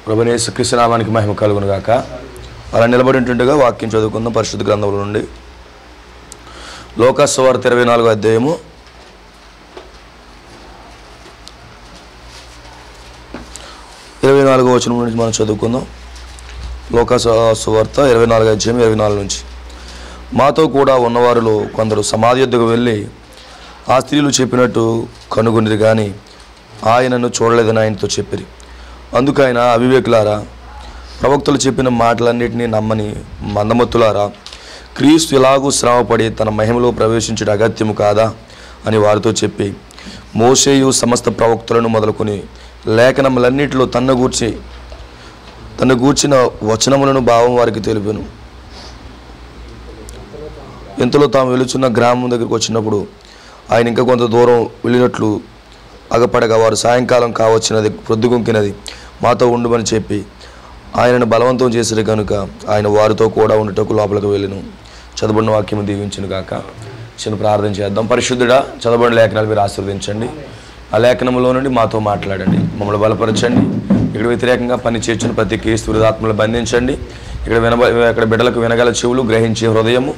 ప్రభువైన యేసుక్రీస్తు నామానికి మహిమ కలుగును గాక. అలా నిలబడి ఉంటుండగా వాక్యం చదువుకుందాం పరిశుద్ధ గ్రంథంలో నుండి. లూకా సువార్త 24వ అధ్యాయము 24వ వచనం నుంచి మనం చదువుకుందాం. లూకా సువార్త 24వ అధ్యాయం 24 నుంచి. మాతో కూడా ఉన్నవారిలో కొందరు సమాధి యొద్దకు వెళ్ళి ఆ స్త్రీలు చెప్పినట్టు కనుగొనిది కానీ ఆయనను చూడలేదని ఆయనతో చెప్పిరి. అందుకు ఆయన, అవివేకులారా, ప్రవక్తలు చెప్పిన మాటలన్నింటినీ నమ్మని మందమత్తులారా, క్రీస్తు ఎలాగూ శ్రమపడి తన మహిమలో ప్రవేశించడం అగత్యము కాదా అని వారితో చెప్పి, మోషేయు సమస్త ప్రవక్తలను మొదలుకొని లేఖనములన్నిటిలో తన్ను గూర్చిన వచనములను భావం వారికి తెలిపాను. ఇంతలో తాము వెలుచున్న గ్రామం దగ్గరికి వచ్చినప్పుడు ఆయన ఇంకా కొంత దూరం వెళ్ళినట్లు అగపడగా వారు సాయంకాలం కావచ్చినది, ప్రొద్దుగుంకినది, మాతో ఉండుమని చెప్పి ఆయనను బలవంతం చేసిరు కనుక ఆయన వారితో కూడా ఉండుటకు లోపలికి వెళ్ళిను. చదవబడిన వాక్యము దీవించును గాక. చిన్న ప్రార్థన చేద్దాం. పరిశుద్ధుడా, చదవబడిన లేఖనాలు మీరు ఆశీర్వదించండి. ఆ లేఖనంలో నుండి మాతో మాట్లాడండి, మమ్మల్ని బలపరచండి. ఇక్కడ వ్యతిరేకంగా పని చేర్చిన ప్రతి క్రీస్తు విరుదాత్మలు బంధించండి. ఇక్కడ బిడ్డలకు వినగల చెవులు, గ్రహించే హృదయము,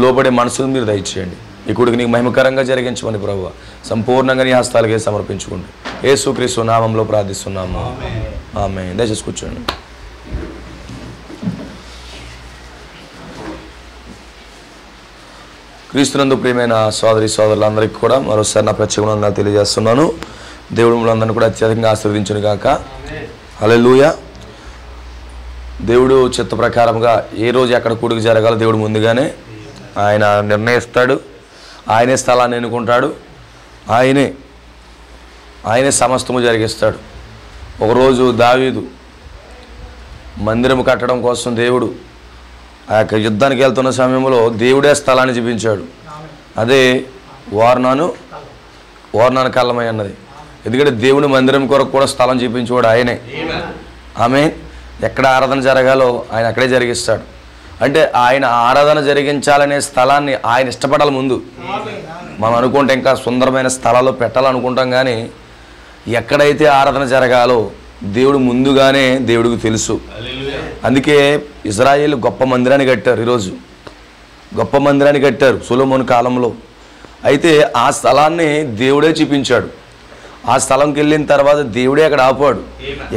లోబడే మనసును మీరు దయచేయండి. ఈ కొడుకు నీకు మహిమకరంగా జరిగించమని ప్రభువా సంపూర్ణంగా నీ హస్తాలకే సమర్పించుకోండి. యేసుక్రీస్తు నామంలో ప్రార్థిస్తున్నాము, ఆమేన్. దయచేసి కూర్చోండి. క్రీస్తునందు ప్రియమైన సోదరి సోదరులందరికీ కూడా మరోసారి నా ప్రత్యేకంగా తెలియజేస్తున్నాను. దేవుడు మనందరినీ కూడా అత్యధికంగా ఆశీర్వదించును గాక. హల్లెలూయా. దేవుడు చిత్త ప్రకారంగా ఏ రోజు ఎక్కడ కూడిక జరగాలో దేవుడు ముందుగానే ఆయన నిర్ణయిస్తాడు. ఆయనే స్థలాన్ని ఎన్నుకుంటాడు. ఆయనే సమస్తము జరిగిస్తాడు. ఒకరోజు దావీదు మందిరం కట్టడం కోసం దేవుడు ఆ యొక్క యుద్ధానికి వెళ్తున్న సమయంలో దేవుడే స్థలాన్ని చూపించాడు. అదే ఓర్నాను కళ్ళమై అన్నది. ఎందుకంటే దేవుని మందిరం కొరకు కూడా స్థలం చూపించేవాడు ఆయనే. ఆమేన్. ఎక్కడ ఆరాధన జరగాలో ఆయన అక్కడే జరిగిస్తాడు. అంటే ఆయన ఆరాధన జరిగించాలనే స్థలాన్ని ఆయన ఇష్టపడాలి. ముందు మనం అనుకుంటే ఇంకా సుందరమైన స్థలాల్లో పెట్టాలనుకుంటాం, కానీ ఎక్కడైతే ఆరాధన జరగాలో దేవుడు ముందుగానే దేవుడికి తెలుసు. అందుకే ఇజ్రాయేలు గొప్ప మందిరాన్ని కట్టారు. ఈరోజు గొప్ప మందిరాన్ని కట్టారు సొలొమోను కాలంలో. అయితే ఆ స్థలాన్ని దేవుడే చూపించాడు. ఆ స్థలంకి వెళ్ళిన తర్వాత దేవుడే అక్కడ ఆపాడు.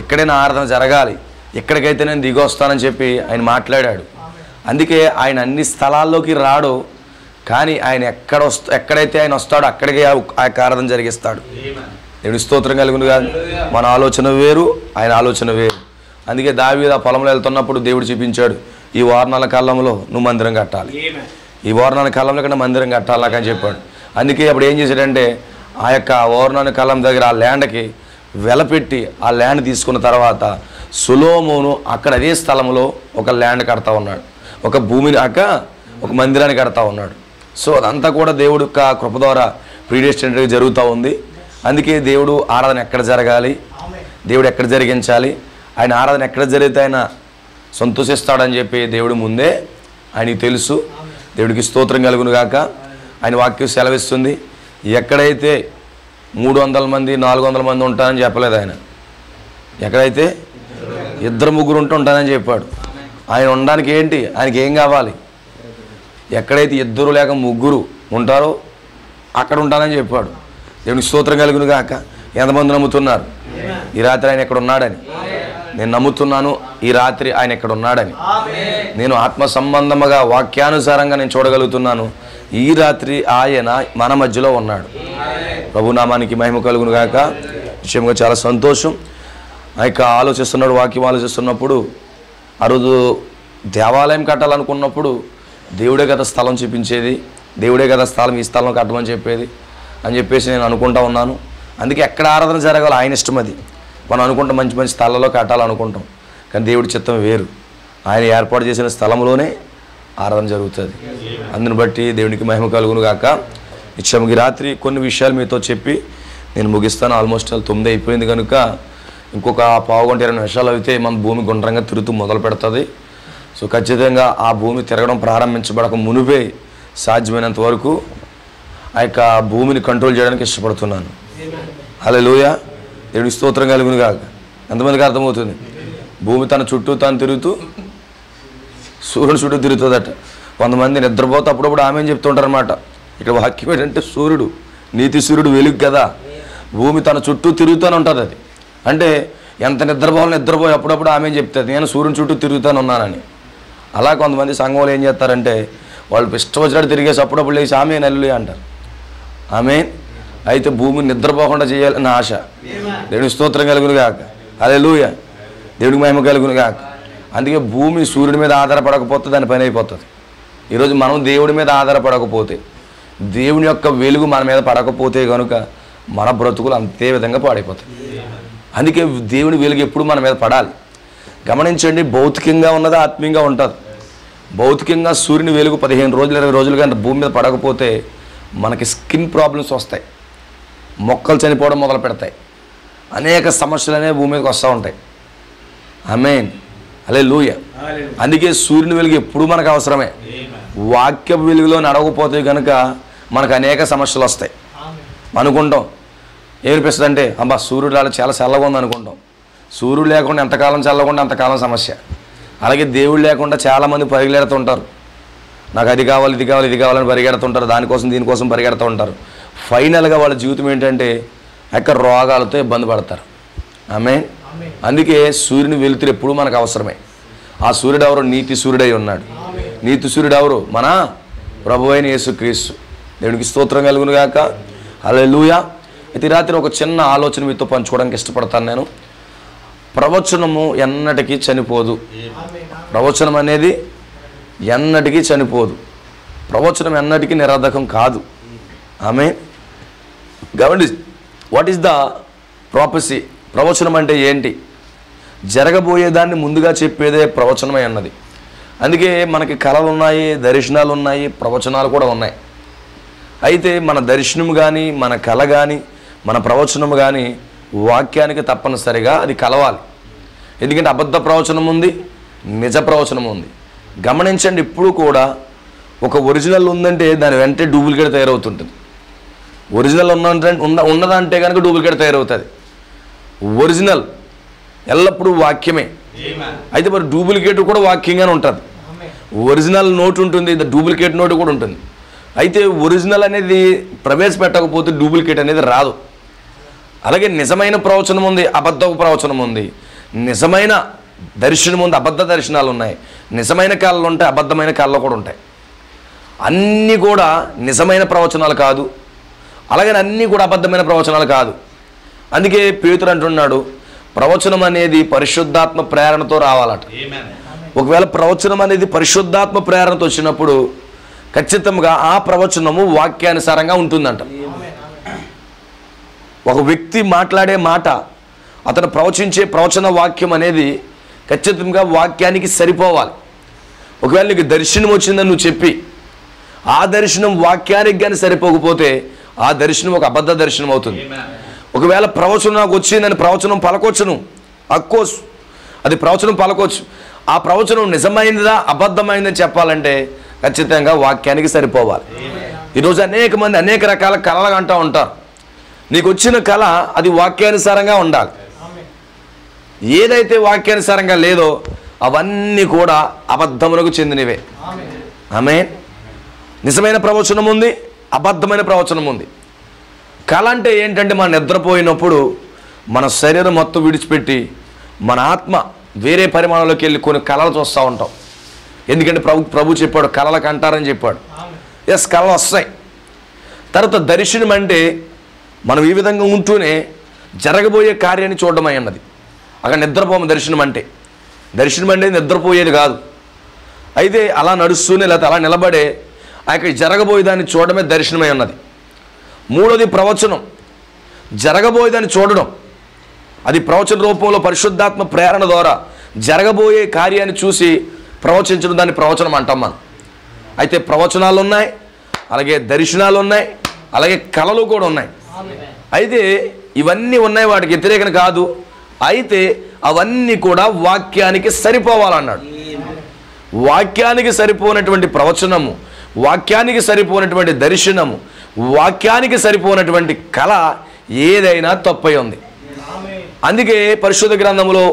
ఎక్కడైనా ఆరాధన జరగాలి, ఎక్కడికైతే నేను దిగి వస్తానని చెప్పి ఆయన మాట్లాడాడు. అందుకే ఆయన అన్ని స్థలాల్లోకి రాడు, కానీ ఆయన ఎక్కడైతే ఆయన వస్తాడో అక్కడికే ఆ ఆరాధన జరిగిస్తాడు. దేవుడి స్తోత్రం కలుగును కాదు. మన ఆలోచన వేరు, ఆయన ఆలోచన వేరు. అందుకే దావీదు ఆ పొలంలో వెళ్తున్నప్పుడు దేవుడు చూపించాడు, ఈ ఓర్నాల కాలంలో నువ్వు మందిరం కట్టాలి, ఈ ఓర్నాల కాలంలో కన్నా మందిరం కట్టాలి నాకని చెప్పాడు. అందుకే అప్పుడు ఏం చేశాడంటే ఆ యొక్క ఓర్నాల కాలం దగ్గర ఆ ల్యాండ్కి వెలపెట్టి ఆ ల్యాండ్ తీసుకున్న తర్వాత సొలొమోను అక్కడ అదే స్థలంలో ఒక ల్యాండ్ కడతా ఉన్నాడు, ఒక భూమిని ఒక మందిరాన్ని కడతా ఉన్నాడు. సో అదంతా కూడా దేవుడు యొక్క కృప ద్వారా ప్రీడెస్టినేట్గా జరుగుతూ ఉంది. అందుకే దేవుడు ఆరాధన ఎక్కడ జరగాలి, దేవుడు ఎక్కడ జరిగించాలి, ఆయన ఆరాధన ఎక్కడ జరిగితే ఆయన సంతోషిస్తాడని చెప్పి దేవుడు ముందే ఆయనకి తెలుసు. దేవుడికి స్తోత్రం కలుగును గాక. ఆయన వాక్యం సెలవిస్తుంది, ఎక్కడైతే 300 మంది 400 మంది ఉంటారని చెప్పలేదు ఆయన. ఎక్కడైతే 2-3 ఉంటానని చెప్పాడు. ఆయన ఉండడానికి ఏంటి, ఆయనకి ఏం కావాలి? ఎక్కడైతే 2 లేక 3 ఉంటారో అక్కడ ఉంటానని చెప్పాడు. దేవునికి స్తోత్రం కలుగును గాక. ఎంతమంది నమ్ముతున్నారు ఈ రాత్రి ఆయన ఎక్కడ ఉన్నాడని? నేను నమ్ముతున్నాను ఈ రాత్రి ఆయన ఎక్కడ ఉన్నాడని. నేను ఆత్మ సంబంధముగా వాక్యానుసారంగా నేను చూడగలుగుతున్నాను, ఈ రాత్రి ఆయన మన మధ్యలో ఉన్నాడు. ప్రభునామానికి మహిమ కలుగును గాక. విషయంగా చాలా సంతోషం. ఆ యొక్క ఆలోచిస్తున్నాడు, వాక్యం ఆలోచిస్తున్నప్పుడు ఆ రోజు దేవాలయం కట్టాలనుకున్నప్పుడు దేవుడే కదా స్థలం చూపించేది, దేవుడే కదా స్థలం ఈ స్థలం కట్టమని చెప్పేది అని చెప్పేసి నేను అనుకుంటా ఉన్నాను. అందుకే ఎక్కడ ఆరాధన జరగాలో ఆయన ఇష్టం. అది మనం అనుకుంటాం మంచి మంచి స్థలాల్లో కట్టాలనుకుంటాం, కానీ దేవుడి చిత్తం వేరు. ఆయన ఏర్పాటు చేసిన స్థలంలోనే ఆరాధన జరుగుతుంది. అందుని బట్టి దేవునికి మహిమ కలుగును గాక. నిత్యముకి రాత్రి కొన్ని విషయాలు మీతో చెప్పి నేను ముగిస్తాను. ఆల్మోస్ట్ 9 అయిపోయింది కనుక ఇంకొక 15-20 నిమిషాలు అయితే మన భూమి గుండ్రంగా తిరుగుతూ మొదలు పెడుతుంది. సో ఖచ్చితంగా ఆ భూమి తిరగడం ప్రారంభించబడక మునిపే సాధ్యమైనంత వరకు ఆ యొక్క భూమిని కంట్రోల్ చేయడానికి ఇష్టపడుతున్నాను. హల్లెలూయా. దేవునికి స్తోత్రం కలుగును గాక. ఎంతమందికి అర్థమవుతుంది? భూమి తన చుట్టూ తాను తిరుగుతూ సూర్యుడు చుట్టూ తిరుగుతుందట. కొంతమంది నిద్రపోతే అప్పుడప్పుడు ఆమె చెప్తుంటారు అన్నమాట. ఇక్కడ వాక్యం ఏంటంటే సూర్యుడు, నీతి సూర్యుడు వెలుగు కదా, భూమి తన చుట్టూ తిరుగుతూనే ఉంటుంది. అది అంటే ఎంత నిద్రపోయి అప్పుడప్పుడు ఆమె చెప్తుంది, నేను సూర్యుని చుట్టూ తిరుగుతాను ఉన్నానని. అలా కొంతమంది సంఘంలో ఏం చేస్తారంటే వాళ్ళు ఇష్టం వచ్చినట్టు తిరిగేసి అప్పుడప్పుడు లేచి ఆమె నల్లు అంటారు. ఆమె అయితే భూమిని నిద్రపోకుండా చేయాలని ఆశ. దేవునికి స్తోత్రం కలుగును గాక, హల్లెలూయా, దేవుడికి మహిమ కలుగును గాక. అందుకే భూమి సూర్యుడి మీద ఆధారపడకపోతే దాని పని అయిపోతుంది. ఈరోజు మనం దేవుడి మీద ఆధారపడకపోతే, దేవుని యొక్క వెలుగు మన మీద పడకపోతే కనుక మన బ్రతుకులు అంతే విధంగా పాడైపోతాయి. అందుకే దేవుని వెలుగు ఎప్పుడు మన మీద పడాలి. గమనించండి, భౌతికంగా ఉన్నది ఆత్మీయంగా ఉంటుంది. భౌతికంగా సూర్యుని వెలుగు 15 రోజులు 20 రోజులుగా భూమి మీద పడకపోతే మనకి స్కిన్ ప్రాబ్లమ్స్ వస్తాయి, మొక్కలు చనిపోవడం మొదలు పెడతాయి, అనేక సమస్యలు అనేవి భూమి మీదకి వస్తూ ఉంటాయి. ఆమేన్, హల్లెలూయా. అందుకే సూర్యుని వెలుగు ఎప్పుడు మనకు అవసరమే. వాక్య వెలుగులో నడవకపోతే కనుక మనకు అనేక సమస్యలు వస్తాయి. అనుకుంటాం ఏమనిపిస్తుంది అంటే, అబ్బా సూర్యుడు అలా చాలా చల్లగా ఉంది అనుకుంటాం. సూర్యుడు లేకుండా ఎంతకాలం చల్లకుండా అంతకాలం సమస్య. అలాగే దేవుడు లేకుండా చాలామంది పరిగెడుతుంటారు, నాకు అది కావాలి ఇది కావాలి ఇది కావాలని పరిగెడుతుంటారు, దానికోసం దీనికోసం పరిగెడుతూ ఉంటారు. ఫైనల్గా వాళ్ళ జీవితం ఏంటంటే ఎక్కడ రోగాలతో ఇబ్బంది పడతారు. ఆమేన్. అందుకే సూర్యుని వెలుతురు ఎప్పుడు మనకు అవసరమే. ఆ సూర్యుడు ఎవరు? నీతి సూర్యుడై ఉన్నాడు. నీతి సూర్యుడు ఎవరు? మన ప్రభువైన యేసుక్రీస్తు. దేవునికి స్తోత్రం కలుగును గాక, హల్లెలూయా. అయితే రాత్రి ఒక చిన్న ఆలోచన మీతో పంచుకోవడానికి ఇష్టపడతాను నేను. ప్రవచనము ఎన్నటికీ చనిపోదు. ప్రవచనం అనేది ఎన్నటికీ చనిపోదు. ప్రవచనం ఎన్నటికీ నిరర్ధకం కాదు. ఆమేన్. గమని, వాట్ ఈస్ ద ప్రాపసీ? ప్రవచనం అంటే ఏంటి? జరగబోయేదాన్ని ముందుగా చెప్పేదే ప్రవచనమే అన్నది. అందుకే మనకి కళలు ఉన్నాయి, దర్శనాలు ఉన్నాయి, ప్రవచనాలు కూడా ఉన్నాయి. అయితే మన దర్శనం కానీ, మన కళ కానీ, మన ప్రవచనం కానీ వాక్యానికి తప్పనిసరిగా అది కలవాలి. ఎందుకంటే అబద్ధ ప్రవచనం ఉంది, నిజ ప్రవచనం ఉంది. గమనించండి, ఇప్పుడు కూడా ఒక ఒరిజినల్ ఉందంటే దాని వెంటనే డూప్లికేట్ తయారవుతుంటుంది. ఒరిజినల్ ఉన్నదంటే కనుక డూప్లికేట్ తయారవుతుంది. ఒరిజినల్ ఎల్లప్పుడూ వాక్యమే. అయితే మరి డూప్లికేట్ కూడా వాక్యంగానే ఉంటుంది. ఒరిజినల్ నోట్ ఉంటుంది, డూప్లికేట్ నోట్ కూడా ఉంటుంది. అయితే ఒరిజినల్ అనేది ప్రవేశపెట్టకపోతే డూప్లికేట్ అనేది రాదు. అలాగే నిజమైన ప్రవచనం ఉంది, అబద్ధ ప్రవచనం ఉంది. నిజమైన దర్శనం ఉంది, అబద్ధ దర్శనాలు ఉన్నాయి. నిజమైన కళలు ఉంటాయి, అబద్ధమైన కళలు కూడా ఉంటాయి. అన్నీ కూడా నిజమైన ప్రవచనాలు కాదు, అలాగే అన్నీ కూడా అబద్ధమైన ప్రవచనాలు కాదు. అందుకే పేతురు అంటున్నాడు, ప్రవచనం అనేది పరిశుద్ధాత్మ ప్రేరణతో రావాలట. ఒకవేళ ప్రవచనం అనేది పరిశుద్ధాత్మ ప్రేరణతో వచ్చినప్పుడు ఖచ్చితంగా ఆ ప్రవచనము వాక్యానుసారంగా ఉంటుందంట. ఒక వ్యక్తి మాట్లాడే మాట, అతను ప్రవచించే ప్రవచన వాక్యం అనేది ఖచ్చితంగా వాక్యానికి సరిపోవాలి. ఒకవేళ నీకు దర్శనం వచ్చిందని నువ్వు చెప్పి ఆ దర్శనం వాక్యానికి కానీ సరిపోకపోతే ఆ దర్శనం ఒక అబద్ధ దర్శనం అవుతుంది. ఒకవేళ ప్రవచనం నాకు వచ్చిందని ప్రవచనం పలకొచ్చును, అక్కోస్ అది ప్రవచనం పలకొచ్చు. ఆ ప్రవచనం నిజమైనదా అబద్ధమైందని చెప్పాలంటే ఖచ్చితంగా వాక్యానికి సరిపోవాలి. ఈరోజు అనేక మంది అనేక రకాల కళలు అంటూ ఉంటారు. నీకు వచ్చిన కళ అది వాక్యానుసారంగా ఉండాలి. ఏదైతే వాక్యానుసారంగా లేదో అవన్నీ కూడా అబద్ధములకు చెందినవే. ఆమేన్. నిజమైన ప్రవచనం ఉంది, అబద్ధమైన ప్రవచనం ఉంది. కళ అంటే ఏంటంటే మనం నిద్రపోయినప్పుడు మన శరీరం మొత్తం విడిచిపెట్టి మన ఆత్మ వేరే పరిమాణంలోకి వెళ్ళి కొన్ని కళలు చూస్తూ ఉంటాం. ఎందుకంటే ప్రభు చెప్పాడు కళలకు అంటారని చెప్పాడు. ఎస్, కళలు వస్తాయి. తర్వాత దర్శనం అంటే మనం ఈ విధంగా ఉంటూనే జరగబోయే కార్యాన్ని చూడడమై అన్నది. అక్కడ నిద్రపోము దర్శనం అంటే. దర్శనం అంటే నిద్రపోయేది కాదు. అయితే అలా నడుస్తూనే లేకపోతే అలా నిలబడే అక్కడ జరగబోయేదాన్ని చూడడమే దర్శనమై ఉన్నది. మూడోది ప్రవచనం, జరగబోయేదాన్ని చూడడం. అది ప్రవచన రూపంలో పరిశుద్ధాత్మ ప్రేరణ ద్వారా జరగబోయే కార్యాన్ని చూసి ప్రవచించడం, దాన్ని ప్రవచనం అంటాం మనం. అయితే ప్రవచనాలు ఉన్నాయి, అలాగే దర్శనాలు ఉన్నాయి, అలాగే కళలు కూడా ఉన్నాయి. అయితే ఇవన్నీ ఉన్నాయి, వాటికి వ్యతిరేకం కాదు. అయితే అవన్నీ కూడా వాక్యానికి సరిపోవాలన్నాడు. వాక్యానికి సరిపోనటువంటి ప్రవచనము, వాక్యానికి సరిపోనటువంటి దర్శనము, వాక్యానికి సరిపోనటువంటి కళ ఏదైనా తప్పై ఉంది. అందుకే పరిశుద్ధ గ్రంథంలో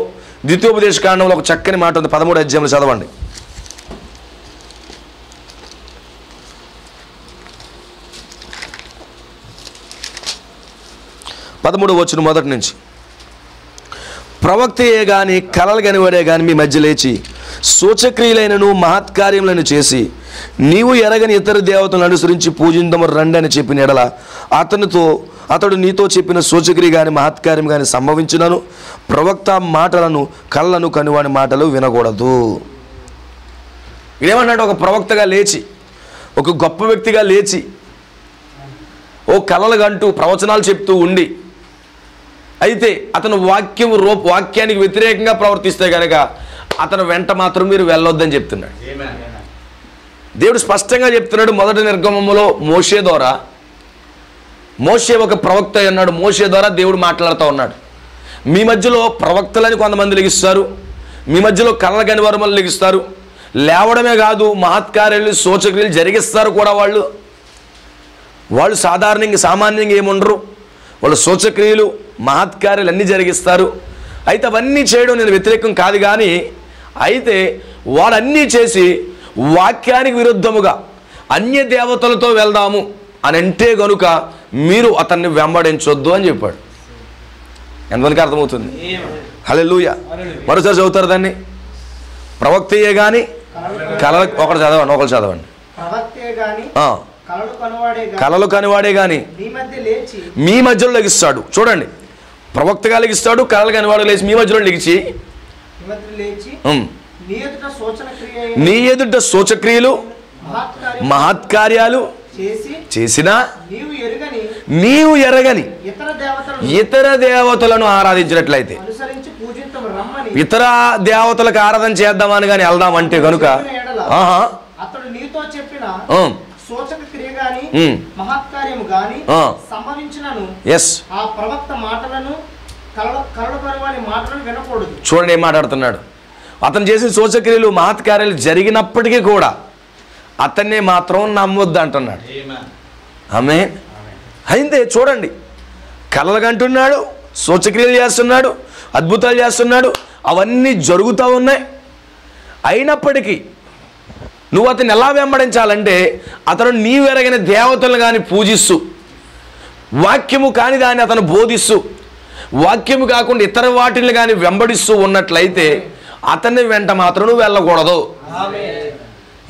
ద్వితీయోపదేశ కాండంలో ఒక చక్కని మాట ఉంది, 13వ అధ్యాయంలో చదవండి. 13వ వచనం మొదటి నుంచి. ప్రవక్తయే గాని కలలు కనివాడే గాని మీ మధ్య లేచి సూచక్రియలైనను మహత్కార్యములను చేసి నీవు ఎరగని ఇతర దేవతలను అనుసరించి పూజిందము రండి అని చెప్పిన ఎడల అతడు నీతో చెప్పిన సూచక్రియ గాని మహత్కార్యం గాని సంభవించునను ప్రవక్త మాటలను కళ్ళను కనివాడి మాటలు వినకూడదు. ఇదేమన్నాడు? ఒక ప్రవక్తగా లేచి, ఒక గొప్ప వ్యక్తిగా లేచి, ఓ కలలు కంటూ ప్రవచనాలు చెప్తూ ఉండి, అయితే అతను వాక్యానికి వ్యతిరేకంగా ప్రవర్తిస్తే కనుక అతను వెంట మాత్రం మీరు వెళ్ళొద్దని చెప్తున్నాడు. దేవుడు స్పష్టంగా చెప్తున్నాడు. మొదటి నిర్గమములో మోషే ద్వారా, మోషే ఒక ప్రవక్త అన్నాడు, మోషే ద్వారా దేవుడు మాట్లాడుతూ ఉన్నాడు. మీ మధ్యలో ప్రవక్తలని కొంతమంది లెగిస్తారు, మీ మధ్యలో కళ్ళ కనివరమలు లెగిస్తారు, లేవడమే కాదు మహత్కార్యాలు సూచక్రియలు జరిగిస్తారు కూడా. వాళ్ళు సామాన్యంగా ఏముండరు, వాళ్ళు సూచక్రియలు మహత్కార్యాలు అన్నీ జరిగిస్తారు. అయితే అవన్నీ చేయడం నేను వ్యతిరేకం కాదు, కానీ అయితే వాడన్నీ చేసి వాక్యానికి విరుద్ధముగా అన్య దేవతలతో వెళ్దాము అని అంటే గనుక మీరు అతన్ని వెంబడించొద్దు అని చెప్పాడు. ఎంతమందికి అర్థమవుతుంది? హల్లెలూయా. మరోసారి చదువుతారు దాన్ని. ప్రవక్తయే గాని ఒకరు చదవండి. కలలు కనివాడే గాని మీ మధ్యలో లెగిస్తాడు. చూడండి, ప్రవక్తగా లెగిస్తాడు, కలలు కనివాడు లేచి మీ మధ్యలో లెగిచి నీ ఎదుట సూచక్రియలు మహత్కార్యాలు చేసినా నీవు ఎరగని ఇతర దేవతలను ఆరాధించినట్లయితే, ఇతర దేవతలకు ఆరాధన చేద్దామని కానీ వెళ్దామంటే కనుక చూడండి ఏం మాట్లాడుతున్నాడు. అతను చేసిన సూచక్రియలు మహత్కార్యాలు జరిగినప్పటికీ కూడా అతన్నే మాత్రం నమ్మొద్దు అంటున్నాడు. ఆమేన్. అయితే చూడండి, కలలు కంటున్నాడు, సూచక్రియలు చేస్తున్నాడు, అద్భుతాలు చేస్తున్నాడు, అవన్నీ జరుగుతూ ఉన్నాయి. అయినప్పటికీ నువ్వు అతన్ని ఎలా వెంబడించాలంటే, అతను నీవెరగిన దేవతలను కానీ పూజిస్తూ, వాక్యము కాని దాన్ని అతను బోధిస్తూ, వాక్యము కాకుండా ఇతర వాటిని కానీ వెంబడిస్తూ ఉన్నట్లయితే అతన్ని వెంట మాత్రం నువ్వు వెళ్ళకూడదు.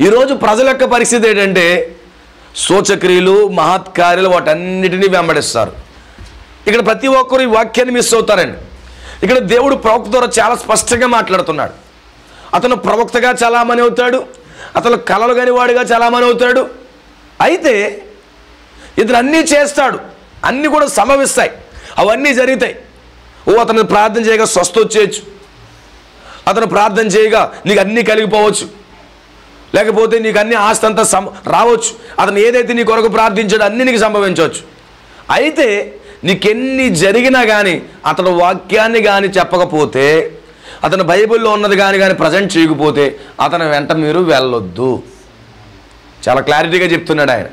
ఈరోజు ప్రజల యొక్క పరిస్థితి ఏంటంటే, సూచక్రియలు మహత్కార్యాలు వాటన్నిటినీ వెంబడిస్తారు. ఇక్కడ ప్రతి ఒక్కరు ఈ వాక్యాన్ని మిస్ అవుతారండి. ఇక్కడ దేవుడు ప్రవక్త ద్వారా చాలా స్పష్టంగా మాట్లాడుతున్నాడు. అతను ప్రవక్తగా చాలామని అవుతాడు, అతను కలలు కానివాడిగా చాలామని అవుతాడు. అయితే ఇతను అన్నీ చేస్తాడు, అన్నీ కూడా సంభవిస్తాయి, అవన్నీ జరుగుతాయి. అతను ప్రార్థన చేయగా స్వస్థ వచ్చేయచ్చు, అతను ప్రార్థన చేయగా నీకు అన్నీ కలిగిపోవచ్చు, లేకపోతే నీకు అన్ని ఆస్తి అంతా రావచ్చు. అతను ఏదైతే నీ కొరకు ప్రార్థించాడో అన్నీ నీకు సంభవించవచ్చు. అయితే నీకెన్ని జరిగినా కానీ అతను వాక్యాన్ని కానీ చెప్పకపోతే, అతను బైబిల్లో ఉన్నది కానీ ప్రజెంట్ చేయకపోతే అతని వెంట మీరు వెళ్ళొద్దు. చాలా క్లారిటీగా చెప్తున్నాడు ఆయన.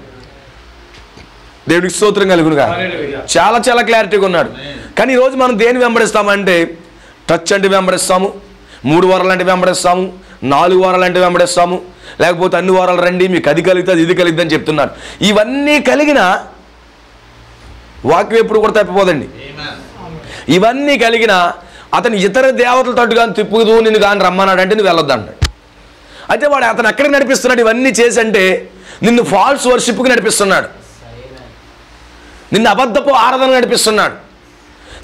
దేవుడికి స్తోత్రం కలుగునుగా. చాలా చాలా క్లారిటీగా ఉన్నాడు. కానీ ఈరోజు మనం దేని వెంబడిస్తామంటే, టచ్ అంటే వెంబడిస్తాము, 3 వారాలు అంటే వెంబడిస్తాము, 4 వారాలు అంటే వెంబడిస్తాము, లేకపోతే అన్ని వారాలు రండి మీకు అది కలుగుతుంది ఇది కలుగుతుంది అని చెప్తున్నారు. ఇవన్నీ కలిగిన వాక్యం ఎప్పుడు కూడా తప్పిపోదండి. ఇవన్నీ కలిగిన అతను ఇతర దేవతల తట్టు కానీ తిప్పుతూ నిన్ను కానీ రమ్మన్నాడు అంటే నువ్వు వెళ్ళొద్దు అన్నాడు. అయితే వాడు అతను ఎక్కడికి నడిపిస్తున్నాడు? ఇవన్నీ చేసి అంటే నిన్ను ఫాల్స్ వర్షిప్కి నడిపిస్తున్నాడు, నిన్ను అబద్ధపు ఆరాధన నడిపిస్తున్నాడు.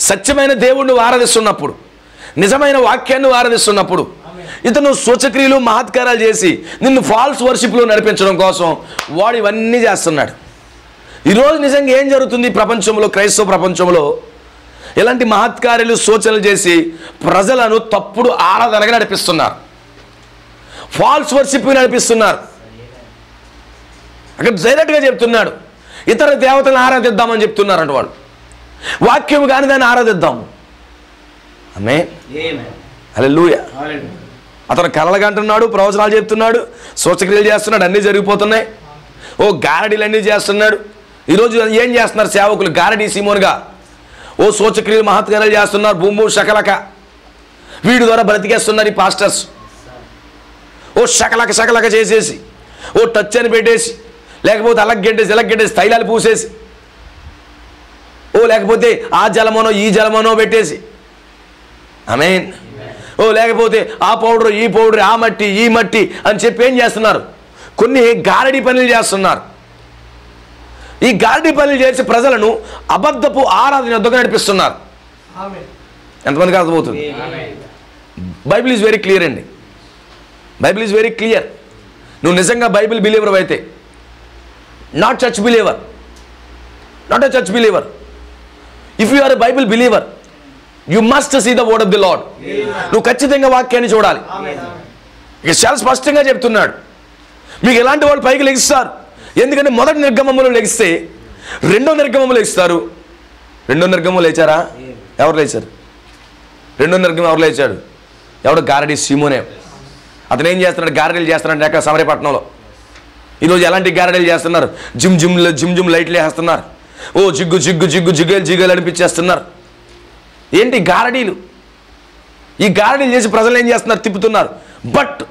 సత్యమైన దేవుణ్ణి ఆరాధిస్తున్నప్పుడు, నిజమైన వాక్యాన్ని ఆరాధిస్తున్నప్పుడు ఇతను సూచక్రియలు మహత్కారాలు చేసి నిన్ను ఫాల్స్ వర్షిప్లో నడిపించడం కోసం వాడు ఇవన్నీ చేస్తున్నాడు. ఈరోజు నిజంగా ఏం జరుగుతుంది ప్రపంచంలో, క్రైస్తవ ప్రపంచంలో? ఇలాంటి మహత్కార్యాలు సూచనలు చేసి ప్రజలను తప్పుడు ఆరాధనగా నడిపిస్తున్నారు, ఫాల్స్ వర్షిప్కి నడిపిస్తున్నారు. అక్కడ డైరెక్ట్గా చెప్తున్నాడు, ఇతర దేవతలను ఆరాధిద్దామని చెప్తున్నారంట వాళ్ళు. వాక్యం కానీ దాన్ని ఆరాధిద్దాము. ఆమేన్. హల్లెలూయా. అతను కలలు అంటున్నాడు, ప్రవచనాలు చెప్తున్నాడు, సూచక్రియలు చేస్తున్నాడు, అన్నీ జరిగిపోతున్నాయి. గారడీలు అన్నీ చేస్తున్నాడు. ఈరోజు ఏం చేస్తున్నారు సేవకులు? గారడీ సీమోన్గా సూచక్రియలు మహత్కార్యాలు చేస్తున్నారు, భూము శకలక. వీడి ద్వారా బ్రతికేస్తున్నారు ఈ పాస్టర్స్. ఓ శకలక చేసేసి, ఓ టచ్ అని పెట్టేసి, లేకపోతే ఎలగెట్టేసి తైలాలు పూసేసి, ఓ లేకపోతే ఆ జలమనో ఈ జలమనో పెట్టేసి, ఆమేన్, ఓ లేకపోతే ఆ పౌడర్ ఈ పౌడర్, ఆ మట్టి ఈ మట్టి అని చెప్పి ఏం చేస్తున్నారు? కొన్ని గారడీ పనులు చేస్తున్నారు. ఈ గారడీ పనులు చేసి ప్రజలను అబద్ధపు ఆరాధన వద్దకు నడిపిస్తున్నారు. ఎంతమందికి అర్థమవుతుంది? బైబిల్ ఈజ్ వెరీ క్లియర్ అండి. Bible is very clear. నువ్వు నిజంగా బైబిల్ బిలీవర్ అయితే, not church believer, not a church believer, if you are a Bible believer, you must see the word of the Lord. నువ్వు ఖచ్చితంగా వాక్యాన్ని చూడాలి. ఇక చాలా స్పష్టంగా చెప్తున్నాడు. మీకు ఎలాంటి వాళ్ళు పైకి లెగిస్తారు? ఎందుకంటే మొదటి నిర్గమంలో లెగిస్తే రెండో నిర్గమంలో లెగిస్తారు. రెండో నిర్గమంలో లేచారా? ఎవరు లేచారు? రెండో నిర్గమం ఎవరు లేచాడు? ఎవడు? గారడీ సీమోనే. అతను ఏం చేస్తున్నాడు? గారడీలు చేస్తున్నాడు అక్కడ సమరపట్నంలో. ఈరోజు ఎలాంటి గారడీలు చేస్తున్నారు? జిమ్ లైట్లు వేస్తున్నారు. ఓ జిగ్గేలు అనిపించేస్తున్నారు. ఏంటి గారడీలు? ఈ గారడీలు చేసి ప్రజలు ఏం చేస్తున్నారు? తిప్పుతున్నారు. బట్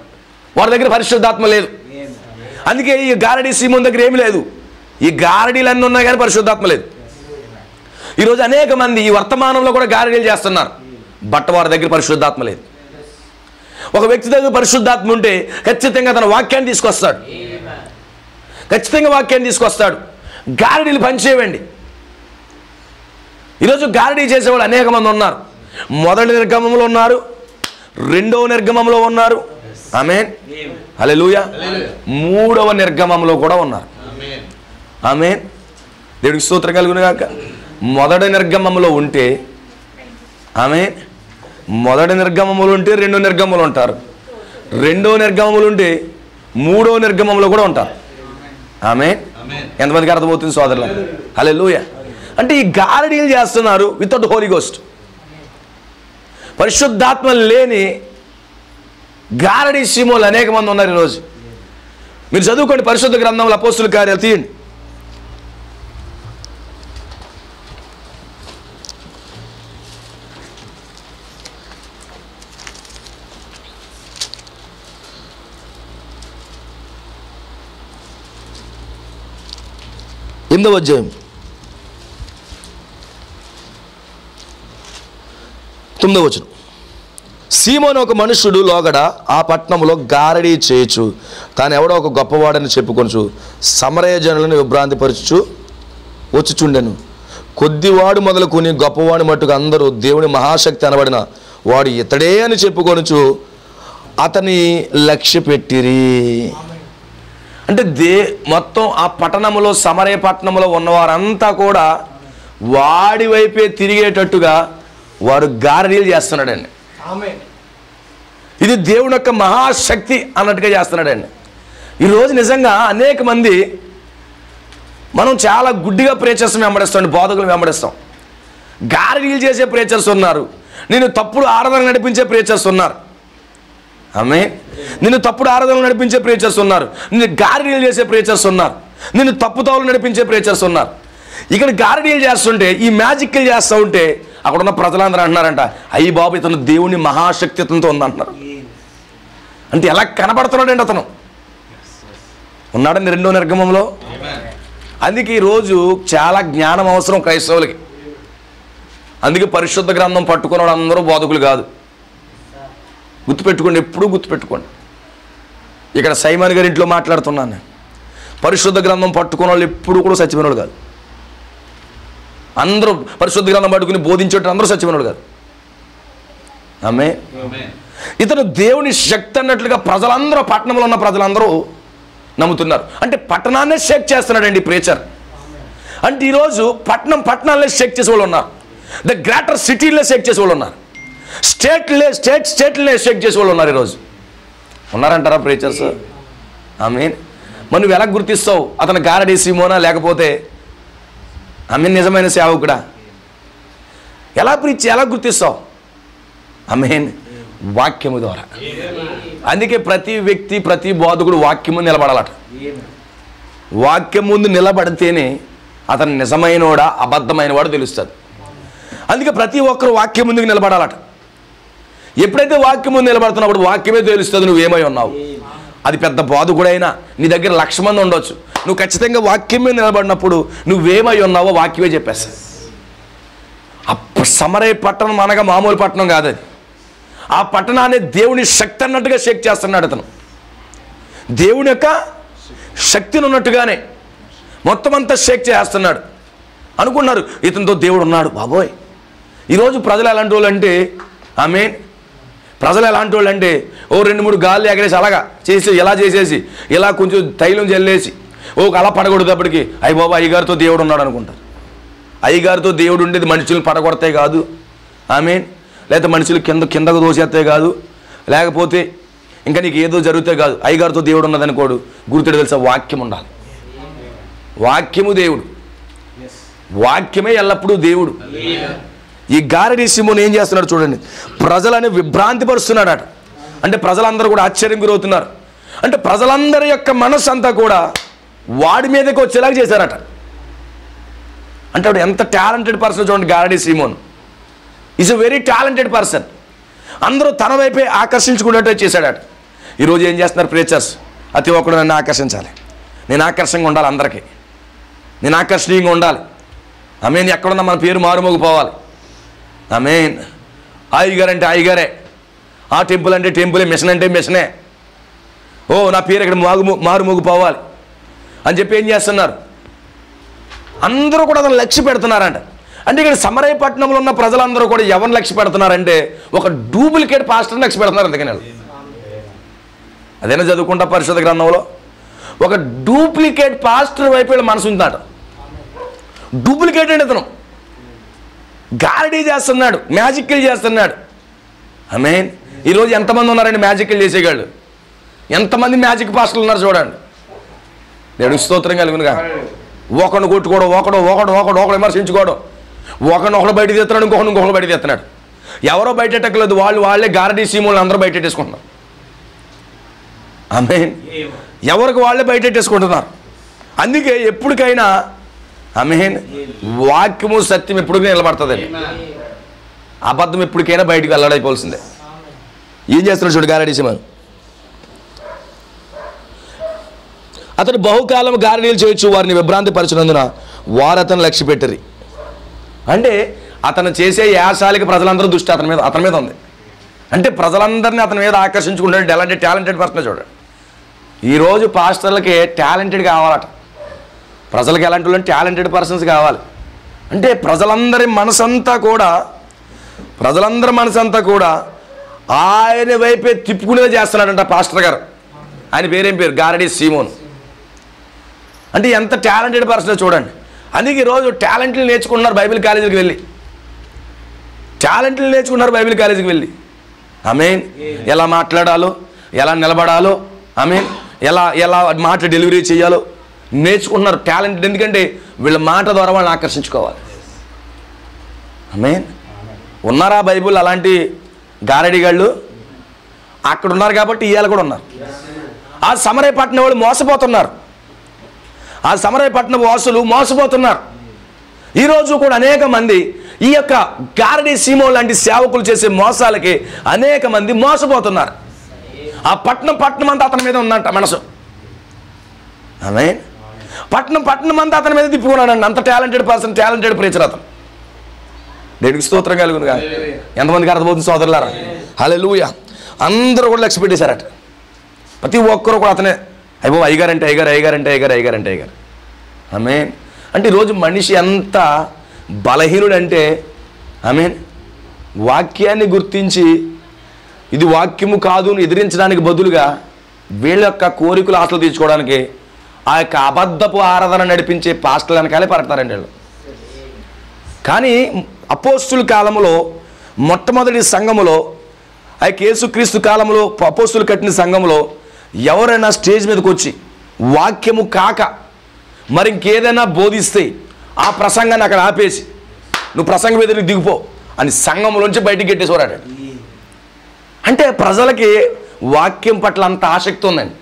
వారి దగ్గర పరిశుద్ధాత్మ లేదు. అందుకే ఈ గారడీ సీమోన్ దగ్గర ఏమి లేదు. ఈ గారడీలు అన్నీ ఉన్నాయి కానీ పరిశుద్ధాత్మ లేదు. ఈరోజు అనేక మంది ఈ వర్తమానంలో కూడా గారడీలు చేస్తున్నారు. బట్ వారి దగ్గర పరిశుద్ధాత్మ లేదు. ఒక వ్యక్తి దగ్గర పరిశుద్ధాత్మ ఉంటే ఖచ్చితంగా తన వాక్యాన్ని తీసుకొస్తాడు. ఖచ్చితంగా వాక్యాన్ని తీసుకొస్తాడు. గారడీలు పనిచేయండి. ఈరోజు గారడీ చేసేవాళ్ళు అనేక మంది ఉన్నారు. మొదటి నిర్గమంలో ఉన్నారు, రెండవ నిర్గమంలో ఉన్నారు, ఆమేన్, హల్లెలూయా, మూడవ నిర్గమంలో కూడా ఉన్నారు, ఆమేన్. దేవుడికి స్తోత్రం కలుగును గాక. మొదటి నిర్గమంలో ఉంటే, ఆమేన్, మొదటి నిర్గమములు ఉంటే రెండో నిర్గమములు ఉంటారు, రెండో నిర్గమములు ఉంటే మూడో నిర్గమంలో కూడా ఉంటారు, ఆమేన్. ఎంతమందికి అర్థమవుతుంది సోదరులు? హల్లెలూయా. అంటే ఈ గారడీలు చేస్తున్నారు వితౌట్ హోలీ గోస్ట్. పరిశుద్ధాత్మ లేని గారడీ సీమోలు అనేక మంది ఉన్నారు ఈరోజు. మీరు చదువుకోండి పరిశుద్ధ గ్రంథంలో అపోస్తుల కార్యాలు తీయండి. ఎనిమిదవ అధ్యాయం 9వ వచనం. సీమోను ఒక మనుషుడు లోగడ ఆ పట్టణంలో గారడీ చేయొచ్చు, తాను ఎవడో ఒక గొప్పవాడని చెప్పుకొనుచు సమరయ జనులను విభ్రాంతిపరచుచు వచ్చుచుండెను. కొద్దివాడు మొదలుకొని గొప్పవాడు మట్టుకు అందరూ దేవుని మహాశక్తి అనబడిన వాడు ఇతడే అని చెప్పుకొనుచు అతని లక్ష్య పెట్టిరి. అంటే మొత్తం ఆ పట్టణంలో, సమరయ పట్టణంలో ఉన్నవారంతా కూడా వాడి వైపే తిరిగేటట్టుగా వాడు గారడీలు చేస్తున్నాడండి. ఇది దేవుని యొక్క మహాశక్తి అన్నట్టుగా చేస్తున్నాడండి. ఈరోజు నిజంగా అనేక మంది మనం చాలా గుడ్డిగా ప్రేచర్స్ వెంబడిస్తాం, బోధకులు వెంబడిస్తాం. గారడీలు చేసే ప్రేచర్స్ ఉన్నారు, నేను తప్పుడు ఆరాధన నడిపించే ప్రేచర్స్ ఉన్నారు, ఆమేన్. నిన్ను తప్పుడు ఆరాధనలు నడిపించే ప్రేచర్స్ ఉన్నారు, నిన్ను గారడీలు చేసే ప్రేచర్స్ ఉన్నారు, నిన్ను తప్పుతావులు నడిపించే ప్రేచర్స్ ఉన్నారు. ఇక్కడ గారడీలు చేస్తుంటే, ఈ మ్యాజిక్లు చేస్తూ ఉంటే అక్కడ ఉన్న ప్రజలందరూ అంటున్నారంట, అయ్యి బాబు ఇతను దేవుని మహాశక్తితో ఉందంటున్నారు. అంటే ఎలా కనబడుతున్నాడండి అతను? ఉన్నాడండి రెండో నిర్గమంలో. అందుకే ఈరోజు చాలా జ్ఞానం అవసరం క్రైస్తవులకి. అందుకే పరిశుద్ధ గ్రంథం పట్టుకున్న వాళ్ళు అందరూ బోధకులు కాదు. గుర్తుపెట్టుకోండి, ఎప్పుడూ గుర్తుపెట్టుకోండి. ఇక్కడ సైమన్ గారి ఇంట్లో మాట్లాడుతున్నాను. పరిశుద్ధ గ్రంథం పట్టుకున్న వాళ్ళు ఎప్పుడు కూడా సత్యమైన వాళ్ళు కాదు. అందరూ పరిశుద్ధ గ్రంథం పట్టుకుని బోధించేట అందరూ సత్యమైన వాళ్ళు కాదు, ఆమేన్. ఇతను దేవుని శక్తి అన్నట్లుగా ప్రజలందరూ, పట్టణంలో ఉన్న ప్రజలందరూ నమ్ముతున్నారు. అంటే పట్టణాన్నే షేక్ చేస్తున్నాడండి ప్రేచర్. అంటే ఈరోజు పట్టణాలనే షేక్ చేసే వాళ్ళు ఉన్నారు, ద గ్రేటర్ సిటీలే షేక్ చేసే వాళ్ళు ఉన్నారు, స్టేట్లనే షేక్ చేసే వాళ్ళు ఉన్నారు. ఈరోజు ఉన్నారంటారా ప్రేచర్స్? ఆమేన్. మరి నువ్వు ఎలా గుర్తిస్తావు అతను గారడీ సీమోనా లేకపోతే ఆమేన్ నిజమైన సేవకుడా? ఎలా గుర్తిస్తావు? ఆమేన్. వాక్యము ద్వారా. అందుకే ప్రతి వ్యక్తి, ప్రతి బోధకుడు వాక్యం ముందు నిలబడాలట. వాక్యం ముందు నిలబడితేనే అతను నిజమైనవాడా అబద్ధమైన వాడు తెలుస్తుంది. అందుకే ప్రతి ఒక్కరు వాక్యం ముందుకు నిలబడాలట. ఎప్పుడైతే వాక్యం ముందు నిలబడుతున్నప్పుడు వాక్యమే తెలుస్తుంది నువ్వేమై ఉన్నావు. అది పెద్ద బోధకుడైనా నీ దగ్గర 1,00,000 మంది ఉండొచ్చు, నువ్వు ఖచ్చితంగా వాక్యం మీద నిలబడినప్పుడు నువ్వేమై ఉన్నావో వాక్యమే చెప్పేస్తాను. సమరయ పట్టణం అనగా మామూలు పట్టణం కాదు అది. ఆ పట్టణాన్ని దేవుని శక్తి అన్నట్టుగా షేక్ చేస్తున్నాడు అతను. దేవుని యొక్క శక్తిని ఉన్నట్టుగానే మొత్తం అంతా షేక్ చేస్తున్నాడు. అనుకున్నారు ఇతనితో దేవుడు ఉన్నాడు. బాబోయ్, ఈరోజు ప్రజలు ఎలాంటి వాళ్ళు అంటే ప్రజలు ఎలాంటి వాళ్ళు అంటే 2-3 గాళ్ళు ఎగరేసి అలాగా చేసి ఇలా చేసేసి ఇలా కొంచెం తైలం జల్లేసి అలా పడగొడేటప్పటికి అయ్య బాబా అయ్యగారితో దేవుడు ఉన్నాడు అనుకుంటారు. అయ్యగారితో దేవుడు ఉండేది మనుషులు పడగొడతే కాదు, లేకపోతే మనుషులు కిందకు దోసేస్తే కాదు, లేకపోతే ఇంకా నీకు ఏదో జరిగితే కాదు. అయ్యగారితో దేవుడు ఉన్నదనుకోడు. గుర్తుడు తెలుసా, వాక్యం ఉండాలి. వాక్యము దేవుడు, వాక్యమే ఎల్లప్పుడూ దేవుడు. ఈ గారడీ సీమోను ఏం చేస్తున్నాడు చూడండి, ప్రజలని విభ్రాంతిపరుస్తున్నాడట. అంటే ప్రజలందరూ కూడా ఆశ్చర్యం గురవుతున్నారు. అంటే ప్రజలందరి యొక్క మనస్సు అంతా కూడా వాడి మీదకి వచ్చేలాగా చేశారట. అంటే వాడు ఎంత టాలెంటెడ్ పర్సన్ చూడండి. గారడీ Simon is a very talented person. అందరూ తన వైపే ఆకర్షించుకున్నట్టు చేశాడట. ఈరోజు ఏం చేస్తున్నారు ప్రీచర్స్, ప్రతి ఒక్కడు నన్ను ఆకర్షించాలి, నేను ఆకర్షణగా ఉండాలి, అందరికీ నేను ఆకర్షణీయంగా ఉండాలి. ఎక్కడున్నా మన పేరు మారుమోగిపోవాలి. అయ్యగారు అంటే అయ్యగారే, ఆ టెంపుల్ అంటే టెంపులే, మిషన్ అంటే మిషనే, నా పేరు ఇక్కడ మారుమోగిపోవాలి అని చెప్పి ఏం చేస్తున్నారు, అందరూ కూడా అతను లక్ష్య పెడుతున్నారంట. అంటే ఇక్కడ సమరయ పట్టణంలో ఉన్న ప్రజలందరూ కూడా ఎవరిని లక్ష్య పెడుతున్నారంటే ఒక డూప్లికేట్ పాస్టర్ని లక్ష్య పెడుతున్నారు. అందుకని అదేనా చదువుకుంటా పరిశుద్ధ గ్రంథంలో, ఒక డూప్లికేట్ పాస్టర్ వైపు వీళ్ళ మనసు ఉందట. డూప్లికేట్ అంటే అతను గారడీ చేస్తున్నాడు, మ్యాజిక్లు చేస్తున్నాడు. ఈరోజు ఎంతమంది ఉన్నారండి మ్యాజిక్లు చేసేవాళ్ళు? ఎంతమంది మ్యాజిక్ పాస్టర్లు ఉన్నారు చూడండి. దేవుడికి స్తోత్రం కలుగునుగా. ఒకడు కొట్టుకోవడం, ఒకడు విమర్శించుకోవడం, ఒకడు బయట తీస్తున్నాడు, ఇంకొకడు బయట తీస్తున్నాడు. ఎవరో బయటెట్టలేదు, వాళ్ళే గారడీ సీమోళ్ళు అందరూ బయటెట్టేసుకుంటున్నారు. ఎవరికి వాళ్ళే బయటెట్టేసుకుంటున్నారు. అందుకే ఎప్పటికైనా వాక్యము సత్యం ఎప్పటికైనా నిలబడుతుందండి. అబద్ధం ఎప్పటికైనా బయటికి వెళ్ళడైపోవాల్సిందే. ఏం చేస్తున్నాడు చూడు గారడీ సీమోన్. అతను బహుకాలం గారడీలు చేయొచ్చు, వారిని విభ్రాంతి పరిచినందున వారు అతను లక్ష్య పెట్టిరి. అంటే అతను చేసే యాశాలకి ప్రజలందరూ దృష్టి అతని మీద ఉంది. అంటే ప్రజలందరినీ అతని మీద ఆకర్షించుకుంటాడు. ఎలాంటి టాలెంటెడ్ పర్సన్ చూడండి. ఈరోజు పాస్టర్లకి టాలెంటెడ్ కావాలట. ప్రజలకు ఎలాంటి వాళ్ళు టాలెంటెడ్ పర్సన్స్ కావాలి. అంటే ప్రజలందరి మనసంతా కూడా ఆయన వైపే తిప్పుకునేది చేస్తున్నాడంట పాస్టర్ గారు. ఆయన పేరేం పేరు? గారడీ సీమోన్. అంటే ఎంత టాలెంటెడ్ పర్సన్ చూడండి. అందుకే ఈరోజు టాలెంట్లు నేర్చుకుంటున్నారు బైబిల్ కాలేజీకి వెళ్ళి. ఎలా మాట్లాడాలో, ఎలా నిలబడాలో, ఎలా మాట డెలివరీ చేయాలో నేర్చుకుంటున్నారు. టాలెంటెడ్. ఎందుకంటే వీళ్ళ మాట ద్వారా వాళ్ళని ఆకర్షించుకోవాలి. ఉన్నారా బైబిల్ అలాంటి గారడీగాళ్ళు? అక్కడ ఉన్నారు కాబట్టి ఇవాళ కూడా ఉన్నారు. ఆ సమరయ పట్టణం వాళ్ళు మోసపోతున్నారు. ఆ సమరయ పట్టణం వాసులు మోసపోతున్నారు. ఈరోజు కూడా అనేక మంది ఈ యొక్క గారడీ సీమోన్ లాంటి సేవకులు చేసే మోసాలకి అనేక మంది మోసపోతున్నారు. ఆ పట్టణం అంతా అతని మీద ఉందంట మనసు. పట్టణం అంతా అతని మీద తిప్పుకున్నాడండి. అంత టాలెంటెడ్ పర్సన్, టాలెంటెడ్ ప్రీచర్ అతను. దేవుడికి స్తోత్రం కలుగునుగా. ఎంతమందికి అర్థమవుతుంది సోదరులారా? హల్లెలూయా. అందరూ కూడా లక్ష్య పెట్టేశారట. ప్రతి ఒక్కరూ కూడా అతనే అయ్యగారంటే అయ్యగారు. అంటే ఈరోజు మనిషి ఎంత బలహీనుడంటే వాక్యాన్ని గుర్తించి ఇది వాక్యము కాదు ఎదిరించడానికి బదులుగా వీళ్ళ యొక్క కోరికలు ఆశలు తీర్చుకోవడానికి ఆ యొక్క అబద్ధపు ఆరాధన నడిపించే పాస్టర్ల వెనకాలే పడతారండి వీళ్ళు. కానీ అపోస్తుల కాలంలో మొట్టమొదటి సంఘములో, ఆ యేసుక్రీస్తు కాలంలో అపోస్తులు కట్టిన సంఘంలో ఎవరైనా స్టేజ్ మీదకి వచ్చి వాక్యము కాక మరి ఇంకేదైనా బోధిస్తే ఆ ప్రసంగాన్ని అక్కడ ఆపేసి నువ్వు ప్రసంగం ఎదురు దిగిపో అని సంఘంలోంచి బయటికి గెట్టేసేవాడు. అంటే ప్రజలకి వాక్యం పట్ల అంత ఆసక్తి ఉందండి.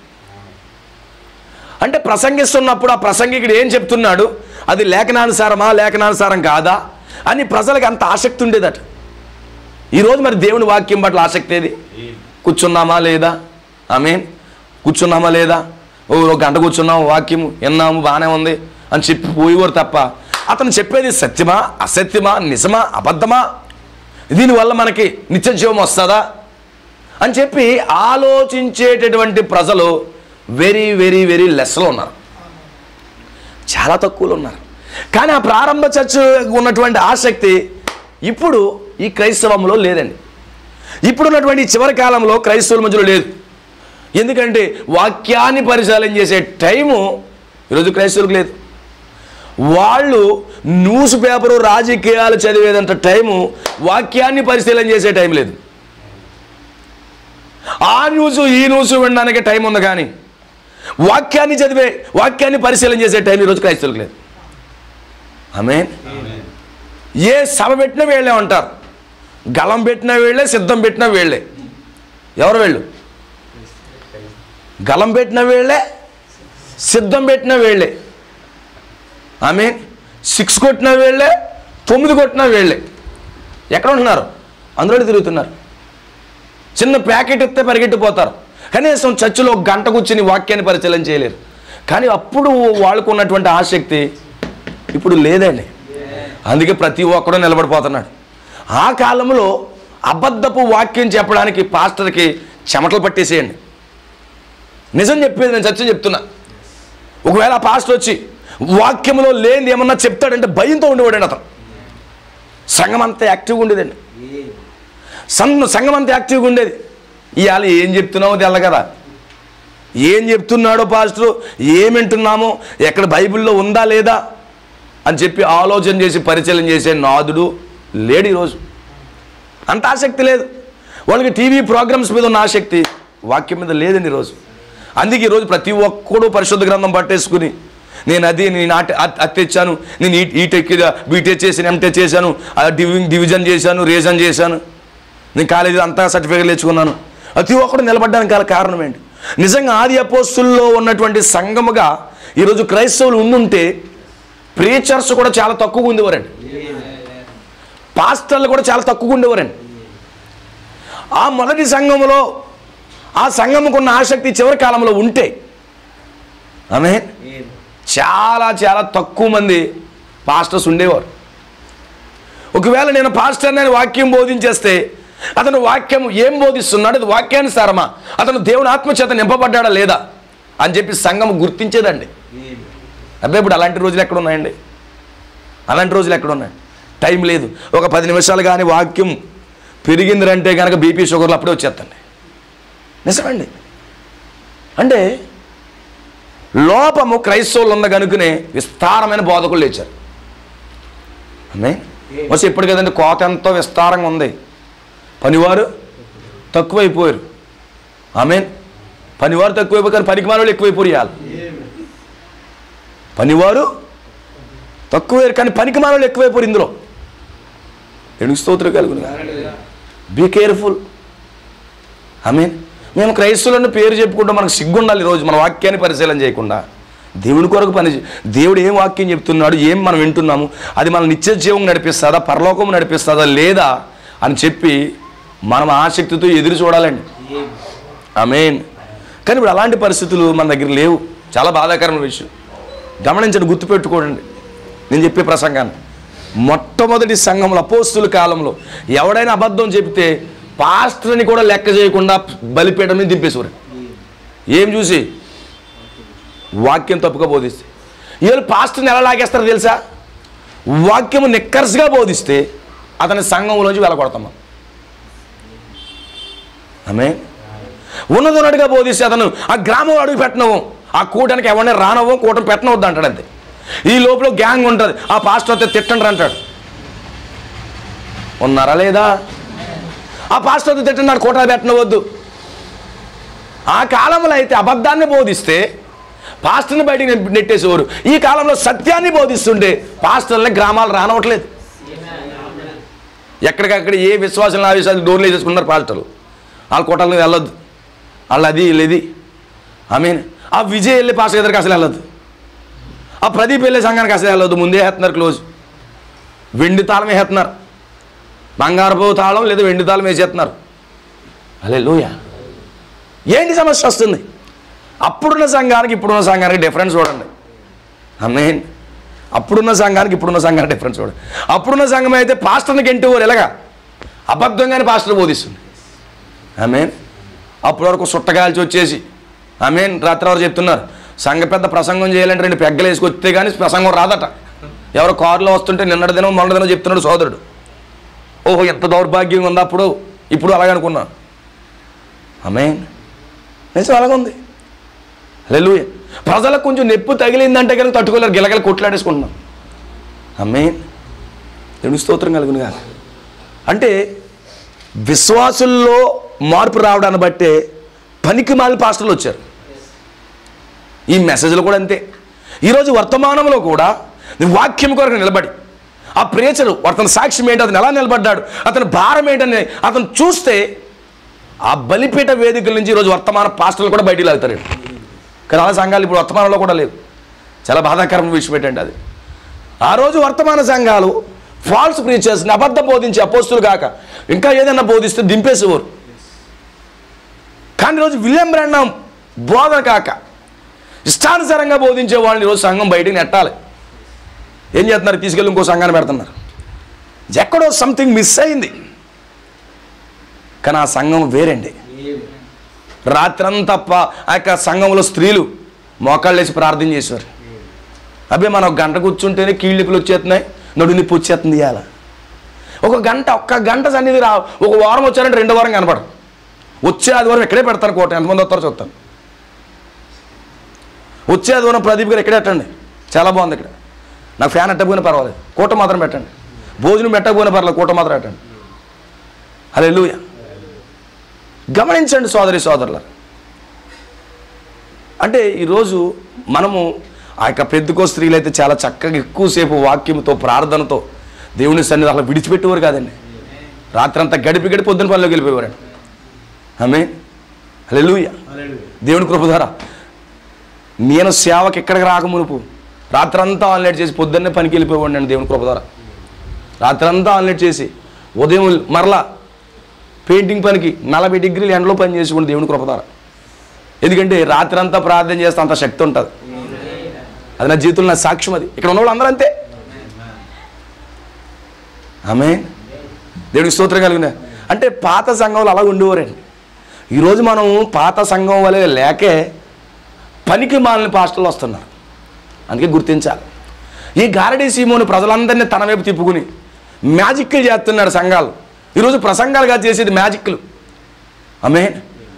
అంటే ప్రసంగిస్తున్నప్పుడు ఆ ప్రసంగికుడు ఏం చెప్తున్నాడు, అది లేఖనానుసారమా లేఖనానుసారం కాదా అని ప్రజలకు అంత ఆసక్తి ఉండేదట. ఈరోజు మరి దేవుని వాక్యం పట్ల ఆసక్తి ఏది? కూర్చున్నామా లేదా? ఆమేన్. కూర్చున్నామా లేదా? ఒక గంట కూర్చున్నాము, వాక్యము విన్నాము, బాగానే ఉంది అని చెప్పి పోయేవారు తప్ప అతను చెప్పేది సత్యమా, అసత్యమా, నిజమా, అబద్ధమా, దీనివల్ల మనకి నిత్య జీవం వస్తుందా అని చెప్పి ఆలోచించేటటువంటి ప్రజలు వెరీ వెరీ వెరీ లెస్లో ఉన్నారు, చాలా తక్కువలో ఉన్నారు. కానీ ఆ ప్రారంభ చర్చ ఉన్నటువంటి ఆసక్తి ఇప్పుడు ఈ క్రైస్తవంలో లేదండి. ఇప్పుడున్నటువంటి చివరి కాలంలో క్రైస్తవుల మధ్యలో లేదు. ఎందుకంటే వాక్యాన్ని పరిశీలన చేసే టైము ఈరోజు క్రైస్తవులకు లేదు. వాళ్ళు న్యూస్ పేపరు, రాజకీయాలు చదివేదంత టైము వాక్యాన్ని పరిశీలన చేసే టైం లేదు. ఆ న్యూస్ ఈ న్యూస్ వినడానికి టైం ఉంది, కానీ వాక్యాన్ని పరిశీలన చేసే టైం ఈరోజు క్రైస్తవులకు లేదు. ఆమేన్. ఏ సభ పెట్టినా వీళ్ళే ఉంటారు, గళం పెట్టినా వీళ్ళే, సిద్ధం పెట్టినా వీళ్ళే. ఎవరు వీళ్ళు? గళం పెట్టిన వీళ్ళే, సిద్ధం పెట్టిన వీళ్ళే. ఆమేన్. 6 కొట్టిన వీళ్ళే, 9 కొట్టిన వీళ్ళే. ఎక్కడ ఉంటున్నారు? అందులో తిరుగుతున్నారు. చిన్న ప్యాకెట్ ఇస్తే పరిగెట్టిపోతారు. కనీసం చర్చిలో గంట కూర్చుని వాక్యాన్ని పరిశీలన చేయలేరు. కానీ అప్పుడు వాళ్ళకు ఉన్నటువంటి ఆసక్తి ఇప్పుడు లేదండి. అందుకే ప్రతి ఒక్కడూ నిలబడిపోతున్నాడు. ఆ కాలంలో అబద్ధపు వాక్యం చెప్పడానికి పాస్టర్కి చెమటలు పట్టేసేయండి. నిజం చెప్పేది నేను సత్యం చెప్తున్నా. ఒకవేళ ఆ పాస్టర్ వచ్చి వాక్యంలో లేని ఏమన్నా చెప్తాడంటే భయంతో ఉండేవాడండి అతను. సంఘం అంతా యాక్టివ్గా ఉండేదండి. సంఘం అంతా యాక్టివ్గా ఉండేది. ఇవాళ ఏం చెప్తున్నామో తెల్ల కదా, ఏం చెప్తున్నాడో పాస్టరు, ఏం వింటున్నామో, ఎక్కడ బైబిల్లో ఉందా లేదా అని చెప్పి ఆలోచన చేసి పరిశీలన చేసే నాదుడు లేడు ఈరోజు. అంత ఆసక్తి లేదు వాళ్ళకి. టీవీ ప్రోగ్రామ్స్ మీద ఉన్న ఆసక్తి వాక్యం మీద లేదండి ఈరోజు. అందుకే ఈరోజు ప్రతి ఒక్కడూ పరిశుద్ధ గ్రంథం పట్టేసుకుని నేను అది తెచ్చాను, నేను ఈటెక్ బీటెక్ చేశాను, ఎంటెక్ చేశాను, డివిజన్ చేశాను, రీజన్ చేశాను, నేను కాలేజీ అంతా సర్టిఫికేట్లు తెచ్చుకున్నాను. ప్రతి ఒక్కడు నిలబడ్డానికి గల కారణం ఏంటి? నిజంగా ఆది అపోస్తుల్లో ఉన్నటువంటి సంఘముగా ఈరోజు క్రైస్తవులు ఉండుంటే ప్రీచర్స్ కూడా చాలా తక్కువగా ఉండేవారండి, పాస్టర్లు కూడా చాలా తక్కువగా ఉండేవారండి. ఆ మొదటి సంఘములో ఆ సంఘముకున్న ఆసక్తి చివరి కాలంలో ఉంటే ఆమె చాలా చాలా తక్కువ మంది పాస్టర్స్ ఉండేవారు. ఒకవేళ నేను పాస్టర్ని వాక్యం బోధించేస్తే అతను వాక్యం ఏం బోధిస్తున్నాడు, అది వాక్యానుసారమా, అతను దేవుని ఆత్మచేత నింపబడ్డాడా లేదా అని చెప్పి సంఘం గుర్తించేదండి. అబ్బాయి ఇప్పుడు అలాంటి రోజులు ఎక్కడ ఉన్నాయండి? అలాంటి రోజులు ఎక్కడ ఉన్నాయి? టైం లేదు. ఒక 10 నిమిషాలు కానీ వాక్యం పెరిగిందంటే కనుక బీపీ షుగర్లు అప్పుడే వచ్చేస్తండి. నిజమండి. అంటే లోపము క్రైస్తవులు ఉన్న కనుకనే విస్తారమైన బోధకులు లేచారు. ఆమె వచ్చి ఇప్పుడు కదండి కోత ఎంతో విస్తారంగా ఉంది, పనివారు తక్కువైపోయారు. ఆమె పనివారు తక్కువైపోయి కానీ పనికి మానవులు ఎక్కువైపోయారు. పనివారు తక్కువయ్యారు కానీ పనికి మానవులు ఎక్కువైపోయారు. ఇందులో ఎందుకు స్తోత్రం కలుగును. Be careful. ఆమె మేము క్రైస్తవులను పేరు చెప్పుకుంటాం, మనకు సిగ్గుండాలి. ఈరోజు మన వాక్యాన్ని పరిశీలన చేయకుండా దేవుని కొరకు దేవుడు ఏం వాక్యం చెప్తున్నాడు, ఏం మనం వింటున్నాము, అది మన నిత్య జీవం నడిపిస్తుందా, పరలోకం నడిపిస్తుందా లేదా అని చెప్పి మనం ఆసక్తితో ఎదురు చూడాలండి. ఆమేన్. కానీ ఇప్పుడు అలాంటి పరిస్థితులు మన దగ్గర లేవు. చాలా బాధాకరమైన విషయం. గమనించండి, గుర్తుపెట్టుకోండి నేను చెప్పే ప్రసంగాన్ని. మొట్టమొదటి సంఘంలో అపోస్తుల కాలంలో ఎవడైనా అబద్ధం చెప్తే పాస్టర్ని కూడా లెక్క చేయకుండా బలిపీఠం మీద దింపేసేవారు. ఏం చూసి? వాక్యం తప్పుగా బోధిస్తే. వీళ్ళు పాస్టర్ని ఎలా లాగేస్తారో తెలుసా? వాక్యము నిక్కర్స్గా బోధిస్తే అతని సంఘంలోంచి వెళ్ళగొడతాము. ఆమె ఉన్నదొన్నట్టుగా బోధిస్తే అతను ఆ గ్రామం అడుగు పెట్టనవు, ఆ కూటానికి ఎవరిని రానవు, కూటమి పెట్టనవద్దు అంటాడు అంతే. ఈ లోపల గ్యాంగ్ ఉంటుంది, ఆ పాస్టర్ అయితే తిట్టండి అంటాడు. ఉన్నారా లేదా? ఆ పాస్టర్ అయితే తిట్టండి, కూటాలు పెట్టనవద్దు. ఆ కాలంలో అయితే అబద్ధాన్ని బోధిస్తే పాస్టర్ని బయటికి నెట్టేసేవారు. ఈ కాలంలో సత్యాన్ని బోధిస్తుంటే పాస్టర్లని గ్రామాలు రానవట్లేదు. ఎక్కడికక్కడ ఏ విశ్వాసం ఆ విశ్వాసం డోర్లు వేసేసుకున్నారు పాస్టర్లు. వాళ్ళ కూటాలను వెళ్ళొద్దు, వాళ్ళు అది వెళ్ళేది. మీన్ ఆ విజయ్ వెళ్ళే పాస్టర్ దగ్గరికి అసలు వెళ్ళొద్దు, ఆ ప్రదీప్ వెళ్ళే సంఘానికి అసలు వెళ్ళొద్దు. ముందే వేస్తున్నారు క్లోజ్, వెండి తాళం వేస్తున్నారు. బంగారపు తాళం లేదా వెండి తాళం వేసేస్తున్నారు. హల్లెలూయా. ఏంటి సమస్య వస్తుంది? అప్పుడున్న సంఘానికి ఇప్పుడున్న సంఘానికి డిఫరెన్స్ చూడండి. ఆమేన్. అప్పుడున్న సంఘానికి ఇప్పుడున్న సంఘానికి డిఫరెన్స్ చూడండి. అప్పుడున్న సంఘం అయితే పాస్టర్ని గెంటేవారు ఎలాగా, అబద్ధంగానే పాస్టర్ బోధిస్తుంది. ఆమేన్. అప్పటి వరకు సుట్టగాల్చి వచ్చేసి ఆమేన్ రాత్రి వారు చెప్తున్నారు, సంఘ పెద్ద ప్రసంగం చేయాలంటే 2 పెగ్గలు వేసుకొస్తే కానీ ప్రసంగం రాదట. ఎవరో కారులో వస్తుంటే నిన్నటి దినం మొన్న దినం చెప్తున్నాడు సోదరుడు. ఓహో ఎంత దౌర్భాగ్యం ఉంది అప్పుడు, ఇప్పుడు అలాగనుకున్నా. ఆమేన్. నిజం అలాగుంది. హల్లెలూయా. ప్రజలకు కొంచెం నొప్పి తగిలిందంటే కనుక తట్టుకోలేరు, గిలగల కొట్లాడేసుకుంటున్నాం. ఆమేన్. దేవుని స్తోత్రం కలుగును గాక. అంటే విశ్వాసుల్లో మార్పు రావడాన్ని బట్టే పనికి మాలిన పాస్టర్లు వచ్చారు. ఈ మెసేజ్లు కూడా అంతే. ఈరోజు వర్తమానంలో కూడా వాక్యం కొరకు నిలబడి ఆ ప్రేచరు అతని సాక్ష్యం ఏంటి, అతను ఎలా నిలబడ్డాడు, అతని భారం ఏంటని అతను చూస్తే ఆ బలిపీఠ వేదికల నుంచి ఈరోజు వర్తమాన పాస్టర్లు కూడా బయటికి లాగుతారు. కానీ అలా సంఘాలు ఇప్పుడు వర్తమానంలో కూడా లేవు. చాలా బాధాకరమైన విషయం ఏంటంటే అది. ఆ రోజు వర్తమాన సంఘాలు ఫాల్స్ ప్రీచర్స్ని అబద్ధం బోధించి అపోస్తులు కాక ఇంకా ఏదైనా బోధిస్తే దింపేసేవారు. కానీ ఈరోజు విలియం బ్రాన్హామ్ బోధన కాక ఇష్టానుసారంగా బోధించే వాళ్ళని ఈరోజు సంఘం బయటికి నెట్టాలి. ఏం చేస్తున్నారు? తీసుకెళ్ళి ఇంకో సంఘాన్ని పెడుతున్నారు. ఎక్కడో సంథింగ్ మిస్ అయింది. కానీ ఆ సంఘం వేరండి. రాత్రంతా ఆ యొక్క సంఘంలో స్త్రీలు మోకాళ్ళు వేసి ప్రార్థన చేసేవారు. అబ్బే మనం 1 గంట కూర్చుంటేనే కీళ్ళిపులు వచ్చేస్తున్నాయి, నడుము నొప్పి వచ్చేస్తుంది. ఇవాళ ఒక్క గంట సన్నిధి ఒక వారం వచ్చారంటే 2వ వారం కనపడరు. వచ్చే ఆదివారం ఎక్కడే పెడతాను కోట, ఎంతమంది వస్తారో చూస్తాను. వచ్చే ఆదివారం ప్రదీప్ గారు ఎక్కడే పెట్టండి, చాలా బాగుంది ఇక్కడ, నాకు ఫ్యాన్ ఎట్టకపోయినా పర్వాలేదు, కోట మాత్రం పెట్టండి. భోజనం పెట్టకపోయినా పర్వాలేదు, కోట మాత్రం పెట్టండి. హల్లెలూయా. గమనించండి సోదరి సోదరుల. అంటే ఈరోజు మనము ఆ యొక్క పెద్దకో స్త్రీలు అయితే చాలా చక్కగా ఎక్కువసేపు వాక్యంతో ప్రార్థనతో దేవుని సన్నిధి అలా విడిచిపెట్టేవారు కాదండి. రాత్రి అంతా గడిపి పొద్దున పనిలోకి వెళ్ళిపోయేవారండి. ఆమేన్. హల్లెలూయా. దేవుని కృప ద్వారా నేను సేవకి ఎక్కడికి రాకమునుపు రాత్రంతా ఆన్లైట్ చేసి పొద్దున్నే పనికి వెళ్ళిపోయేవాడిని అండి. దేవుని కృప ద్వారా రాత్రంతా ఆన్లైట్ చేసి ఉదయం మరలా పెయింటింగ్ పనికి 40 డిగ్రీలు ఎండలో పని చేసుకోండి దేవుని కృప ద్వారా. ఎందుకంటే రాత్రి అంతా ప్రార్థన చేస్తే అంత శక్తి ఉంటుంది. అది నా జీవితంలో నా సాక్ష్యం. అది ఇక్కడ ఉన్న వాళ్ళు అందరూ అంతే. ఆమేన్. దేవుడికి స్తోత్రం కలిగిన. అంటే పాత సంఘంలో అలా ఉండేవారండి. ఈరోజు మనం పాత సంఘం వలె లేకే పనికి మాలిన పాస్టర్లు వస్తున్నారు. అందుకే గుర్తించాలి. ఈ గారడీ సీమోను ప్రజలందరినీ తన వైపు తిప్పుకుని మ్యాజిక్లు చేస్తున్నాడు సంఘాలు. ఈరోజు ప్రసంగాలుగా చేసేది మ్యాజిక్లు. ఆమేన్.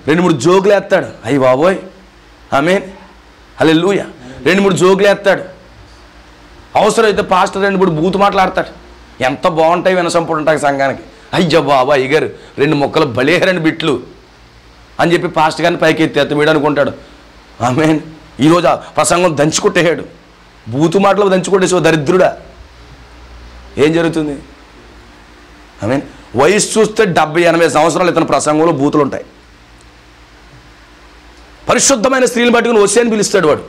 2-3 జోకులు వేస్తాడు. అయ్యి బాబోయ్. ఆమేన్. హల్లెలూయా. 2-3 జోకులు వేస్తాడు. అవసరమైతే పాస్టర్ 2-3 బూతు మాట్లాడతాడు. ఎంత బాగుంటాయి వినసంపుడు ఉంటాయి సంఘానికి. అయ్యో బాబా అయ్యగారు 2 ముక్కలు బలేరని బిట్లు అని చెప్పి పాస్టర్ గారిని పైకి ఎత్తి వీడు అనుకుంటాడు. ఆమేన్. ఈరోజు ఆ ప్రసంగం దంచుకొట్టేయాడు. బూతు మాటలు దంచుకొట్టేసి దరిద్రుడా. ఏం జరుగుతుంది? ఆమేన్. వయసు చూస్తే 70-80 సంవత్సరాలు ఇతని ప్రసంగంలో బూతులు ఉంటాయి. పరిశుద్ధమైన స్త్రీని పట్టుకుని వస్తే అని పిలుస్తాడు వాడు.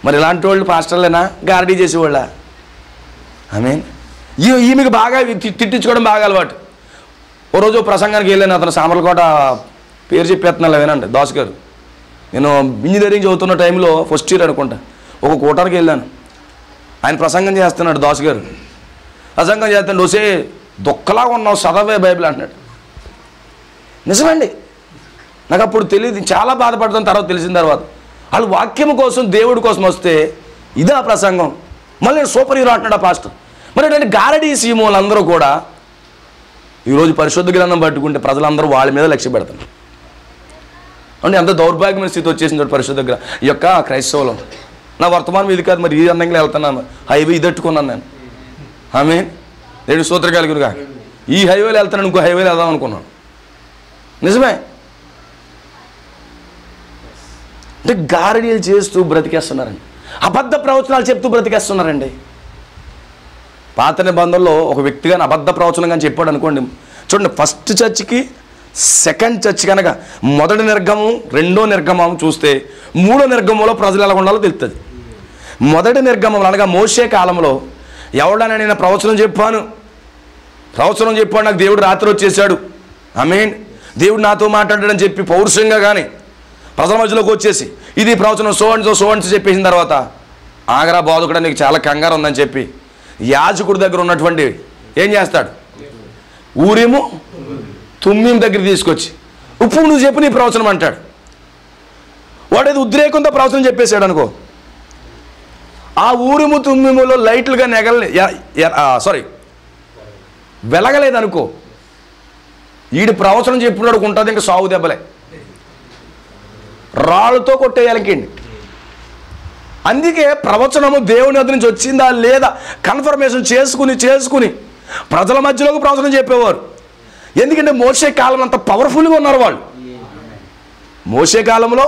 మరి ఇలాంటి వాళ్ళు పాస్టర్లేనా, గారడీ చేసేవాళ్ళ? ఆమేన్. ఈమెకి బాగా తిట్టించుకోవడం బాగా అలవాటు. ఓ రోజు ప్రసంగానికి వెళ్ళాను. అతను సామర్లకోట పేరు చెప్పేస్తున్నాను వినండి, దాస్ గారు. నేను ఇంజనీరింగ్ చదువుతున్న టైంలో ఫస్ట్ ఇయర్ అనుకుంటా, ఒక కోటానికి వెళ్ళాను. ఆయన ప్రసంగం చేస్తున్నాడు దాస్ గారు. ప్రసంగం చేస్తాడు. వసే దుఃఖలాగా ఉన్నావు, చదవే బైబిల్ అంటున్నాడు. నిజమండి. నాకు అప్పుడు తెలియదు, చాలా బాధపడతాను. తర్వాత తెలిసిన తర్వాత వాళ్ళు వాక్యం కోసం దేవుడి కోసం వస్తే ఇదే ఆ ప్రసంగం. మళ్ళీ నేను సూపర్ హీరో అంటున్నాడు ఆ పాస్టర్. మరి ఇటువంటి గారడీ సీమోలు అందరూ కూడా ఈరోజు పరిశుద్ధ గ్రంథం పట్టుకుంటే ప్రజలందరూ వాళ్ళ మీద లక్ష్య పెడతారు. అంటే ఎంత దౌర్భాగ్యమైన స్థితి వచ్చేసింది పరిశుద్ధ ఈ యొక్క క్రైస్తవులం. నా వర్తమానం ఇది కాదు, మరి ఈ అందంగా వెళ్తున్నాను, హైవే ఇదట్టుకున్నాను నేను. ఆమేన్. నేను స్తోత్రం కలిగినగా ఈ హైవేలో వెళ్తాను, ఇంకో హైవేలో వెళ్దాం అనుకున్నాను. నిజమే. అంటే గారడీలు చేస్తూ బ్రతికేస్తున్నారండి. అబద్ధ ప్రవచనాలు చెప్తూ బ్రతికేస్తున్నారండి. పాత నిబంధనలో ఒక వ్యక్తిగాని అబద్ధ ప్రవచనం కానీ చెప్పాడు అనుకోండి. చూడండి, ఫస్ట్ చర్చికి సెకండ్ చర్చ్ కనుక మొదటి నిర్గమం, రెండో నిర్గమం చూస్తే మూడో నిర్గమంలో ప్రజలు ఎలా ఉండాలో తెలుస్తుంది. మొదటి నిర్గమం అనగా మోషే కాలంలో ఎవడైనా నేను ప్రవచనం చెప్పాను, ప్రవచనం చెప్పాడు, నాకు దేవుడు రాత్రి వచ్చేసాడు, ఆమేన్, దేవుడు నాతో మాట్లాడాడని చెప్పి పౌరుషంగా కానీ ప్రజల మధ్యలోకి వచ్చేసి ఇది ప్రవచనం సో చెప్పేసిన తర్వాత ఆగరా బోధకుడు నీకు చాలా కంగారు ఉందని చెప్పి యాజకుడి దగ్గర ఉన్నటువంటి ఏం చేస్తాడు, ఊరిము తుమ్మీం దగ్గర తీసుకొచ్చి ఇప్పుడు నువ్వు చెప్పు నీ ప్రవచనం అంటాడు. వాడేది ఉద్రేకంతో ప్రవచనం చెప్పేశాడు అనుకో, ఆ ఊరిము తుమ్మిములో లైట్లుగా వెలగలేదనుకో, ఈడు ప్రవచనం చెప్పినాడు ఉంటుంది, ఇంకా సాగు దెబ్బలే, రాళ్ళతో కొట్టేయాలకండి. అందుకే ప్రవచనము దేవుని వద్ద నుంచి వచ్చిందా లేదా కన్ఫర్మేషన్ చేసుకుని ప్రజల మధ్యలోకి ప్రవచనం చెప్పేవారు. ఎందుకంటే మోషే కాలం అంత పవర్ఫుల్గా ఉన్నారు వాళ్ళు. మోషే కాలంలో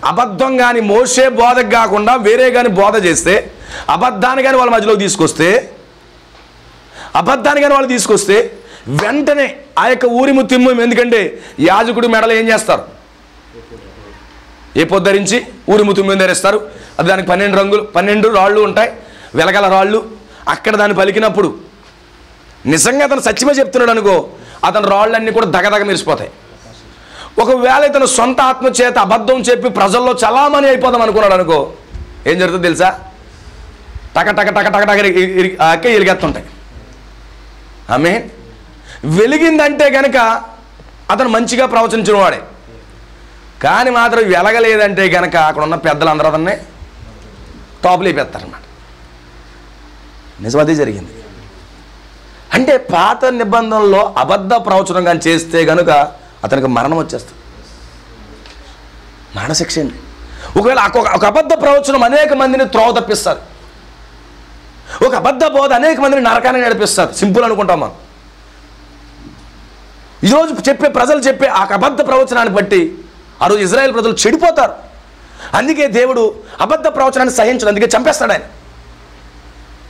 అబద్ధం కానీ మోషే బోధకు కాకుండా వేరే కానీ బోధ చేస్తే అబద్ధాన్ని కానీ వాళ్ళ మధ్యలోకి తీసుకొస్తే వెంటనే ఆ యొక్క ఊరిము తిమ్ము, ఎందుకంటే యాజకుడి మెడలు ఏం చేస్తారు, ఏ పొద్దరించి ఊరిము తిమ్ము ధరిస్తారు. అది దానికి 12 రాళ్ళు ఉంటాయి, వెలగల రాళ్ళు. అక్కడ దాన్ని పలికినప్పుడు నిజంగా అతను సత్యమే చెప్తున్నాడు అనుకో, అతని రాళ్ళన్నీ కూడా దగదగ మెరిసిపోతాయి. ఒకవేళ ఇతను సొంత ఆత్మ చేత అబద్ధం చెప్పి ప్రజల్లో చలామణి అయిపోదాం అనుకున్నాడు అనుకో, ఏం జరుగుతుంది తెలుసా, టక టక టక టక టక అక్కే ఎలిగేస్తుంటాయి. ఆమె వెలిగిందంటే కనుక అతను మంచిగా ప్రవచించిన వాడే, కానీ మాత్రం వెలగలేదంటే కనుక అక్కడ ఉన్న పెద్దలందరూ అతన్ని టాపులేపేస్తారన్నమాట. నిజం అదే జరిగింది. అంటే పాత నిబంధనలో అబద్ధ ప్రవచనం కానీ చేస్తే కనుక అతనికి మరణం వచ్చేస్తుంది, మరణశిక్ష అండి. ఒకవేళ ఒక అబద్ధ ప్రవచనం అనేక మందిని త్రోవ తప్పిస్తారు, ఒక అబద్ధ బోధ అనేక మందిని నరకాన్ని నడిపిస్తారు. సింపుల్ అనుకుంటాం మనం. ఈరోజు ప్రజలు చెప్పే ఆ అబద్ధ ప్రవచనాన్ని బట్టి ఆ రోజు ఇజ్రాయెల్ ప్రజలు చెడిపోతారు. అందుకే దేవుడు అబద్ధ ప్రవచనాన్ని సహించడు, అందుకే చంపేస్తాడు ఆయన.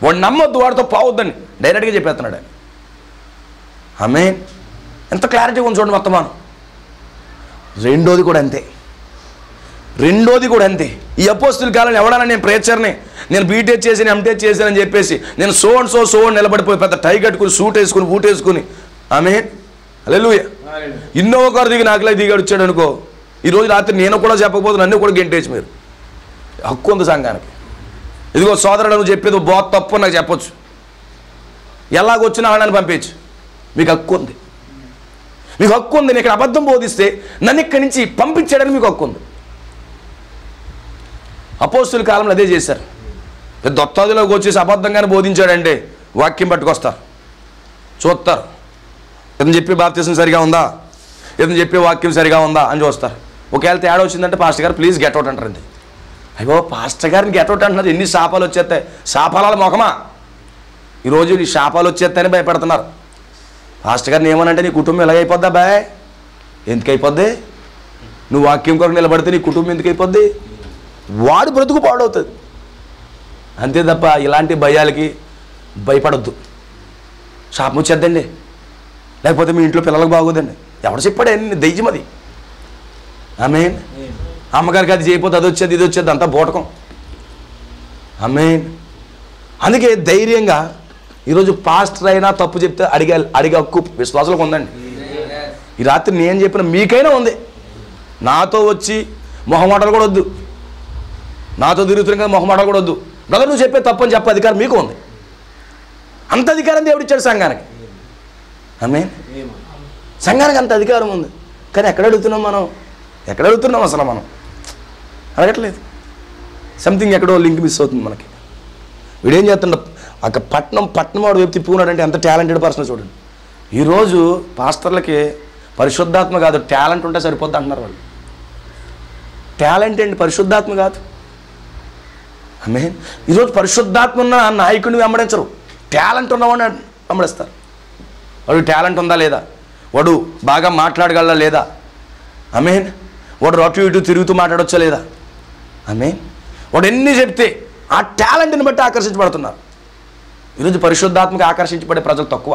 వాడు నమ్మొద్దు, వాడితో పోవద్దని డైరెక్ట్గా చెప్పేస్తున్నాడు ఆయన. ఆమేన్. ఎంత క్లారిటీగా ఉంది చూడండి వర్తమానం. రెండోది కూడా అంతే. ఈ అపోస్తుల కాలంలో ఎవడన్నా నేను ప్రేచర్ని, నేను బీటెక్ చేసి ఎంటెక్ చేశానని చెప్పేసి నేను సో నిలబడిపోయి పెద్ద టై కట్టుకుని సూట్ వేసుకుని బూట్ వేసుకుని, ఆమేన్, హల్లెలూయా, ఇన్నోవా కారు దిగి నాకులా దిగాడు వచ్చాడు అనుకో, ఈరోజు రాత్రి నేను కూడా చెప్పకపోతే నన్ను కూడా గెంటేసి మీరు హక్కు ఉంది సంఘానికి. ఇదిగో సోదరుడు నువ్వు చెప్పేది బోధ తప్పు నాకు చెప్పొచ్చు, ఎలాగొచ్చినా ఆడని పంపించు, మీకు హక్కు ఉంది. నేను ఇక్కడ అబద్ధం బోధిస్తే నన్ను ఇక్కడి నుంచి పంపించాడని మీకు హక్కు ఉంది. అపోస్తుల కాలంలో అదే చేశారు. దొత్తాదిలోకి వచ్చేసి అబద్ధంగానే బోధించాడంటే వాక్యం పట్టుకొస్తారు, చూస్తారు, ఇతను చెప్పే బాప్తిసం సరిగా ఉందా, ఇతను చెప్పే వాక్యం సరిగా ఉందా అని చూస్తారు. ఒకవేళ తేడా వచ్చిందంటే పాస్టర్ గారు ప్లీజ్ గెట్అవుట్ అంటారు. అంతే. అయ్యో పాస్టర్ గారిని గెట్అవుట్ అంటున్నారు, ఎన్ని శాపాలు వచ్చేస్తాయి, శాపాల మొఖమా. ఈరోజు నీ శాపాలు వచ్చేస్తాయని భయపడుతున్నారు. పాస్టర్ గారిని ఏమనంటే నీ కుటుంబం ఎలాగైపోద్దా బాయ్, ఎందుకు అయిపోద్ది, నువ్వు వాక్యం కొరకు నిలబడితే నీ కుటుంబం ఎందుకు అయిపోద్ది, వాడు బ్రతుకు పాడవుతుంది. అంతే తప్ప ఇలాంటి భయాలకి భయపడొద్దు. శాపం వచ్చేద్దండి, లేకపోతే మీ ఇంట్లో పిల్లలకు బాగోదండి, ఎవడు చెప్పాడు, దెయ్యం అది. ఆమేన్. అమ్మగారికి అది చేయకపోతే అది వచ్చేది ఇది వచ్చేది అంతా బోటకం. ఆమేన్. అందుకే ధైర్యంగా ఈరోజు పాస్టర్ అయినా తప్పు చెప్తే అడిగే హక్కు విశ్వాసాలకు ఉందండి. ఈ రాత్రి నేను చెప్పిన మీకైనా ఉంది. నాతో వచ్చి మొహమాటలు కూడా వద్దు, నాతో తిరుగుతున్న కదా మొహమాటలు కూడా వద్దు. బ్రదర్ నువ్వు చెప్పే తప్పు అని చెప్పే అధికారం మీకు ఉంది. అంత అధికారం దేవుడు ఇచ్చాడు సంఘానికి. ఆమేన్. సంఘానికి అంత అధికారం ఉంది, కానీ ఎక్కడ అడుగుతున్నాం అసలు మనం అడగట్లేదు. సంథింగ్ ఎక్కడో లింక్ మిస్ అవుతుంది మనకి. వీడేం చేస్తుండ ఒక పట్నం వాడు వైపు తిప్పుకున్నాడంటే ఎంత టాలెంటెడ్ పర్సన్ చూడండి. ఈరోజు పాస్టర్లకి పరిశుద్ధాత్మ కాదు టాలెంట్ ఉంటే సరిపోద్ది అంటున్నారు వాళ్ళు. టాలెంట్ ఏంటి, పరిశుద్ధాత్మ కాదు. ఆమేన్. ఈరోజు పరిశుద్ధాత్మ ఉన్న నాయకుడిని వెంబడించరు, టాలెంట్ ఉన్నవాడిని వెంబడిస్తారు. వాడు టాలెంట్ ఉందా లేదా, వాడు బాగా మాట్లాడగలరా లేదా, ఆమేన్, వాడు అటు ఇటు తిరుగుతూ మాట్లాడొచ్చా లేదా, ఆమేన్, వాడు ఎన్ని చెప్తే ఆ టాలెంట్ని బట్టి ఆకర్షించబడుతున్నారు. ఈరోజు పరిశుద్ధాత్మక ఆకర్షించబడే ప్రజలు తక్కువ.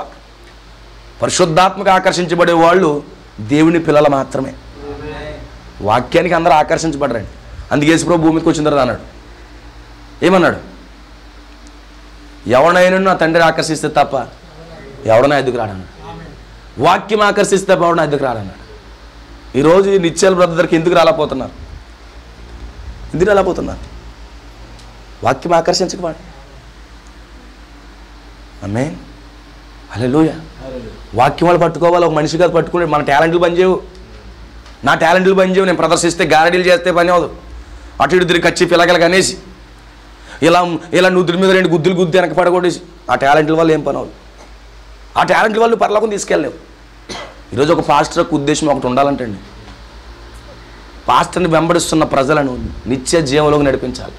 పరిశుద్ధాత్మక ఆకర్షించబడే వాళ్ళు దేవుని పిల్లలు మాత్రమే. వాక్యానికి అందరూ ఆకర్షించబడరండి. అందుకే యేసుప్రభు భూమికి వచ్చిన తర్వాత అన్నాడు, ఏమన్నాడు, ఎవరినైనా నా తండ్రి ఆకర్షిస్తే తప్ప ఎవడన్నా ఎద్దుకు రాడన్నాడు. వాక్యం ఆకర్షిస్తే ఎవడన్నా ఎద్దుకు రాడన్నాడు. ఈరోజు నిత్యాల బ్రదర్ దగ్గరికి ఎందుకు రాలేకపోతున్నారు? ఎందుకు రాలేకపోతున్నారు? వాక్యం ఆకర్షించకపోండి. ఆమేన్, హల్లెలూయా. వాక్యం వాళ్ళు పట్టుకోవాలి, ఒక మనిషి కాదు పట్టుకునే. మన టాలెంట్లు పనిచేయవు, నా టాలెంట్లు పనిచేయవు. నేను ప్రదర్శిస్తే గారడీలు చేస్తే పని అవ్వదు. అటు ఇటు తిరిగి కచ్చి పిల్లగలగా అనేసి ఇలా నుదురు మీద 2 గుద్దులు గుద్ది వెనక పడగొట్టేసి ఆ టాలెంట్ల వల్ల ఏం పని అవ్వదు. ఆ టాలెంట్ల వాళ్ళు పరలోకం తీసుకెళ్ళలేవు. ఈరోజు ఒక పాస్టర్ యొక్క ఉద్దేశం ఒకటి ఉండాలంటే అండి, పాస్టర్ని వెంబడిస్తున్న ప్రజలను నిత్య జీవంలోకి నడిపించాలి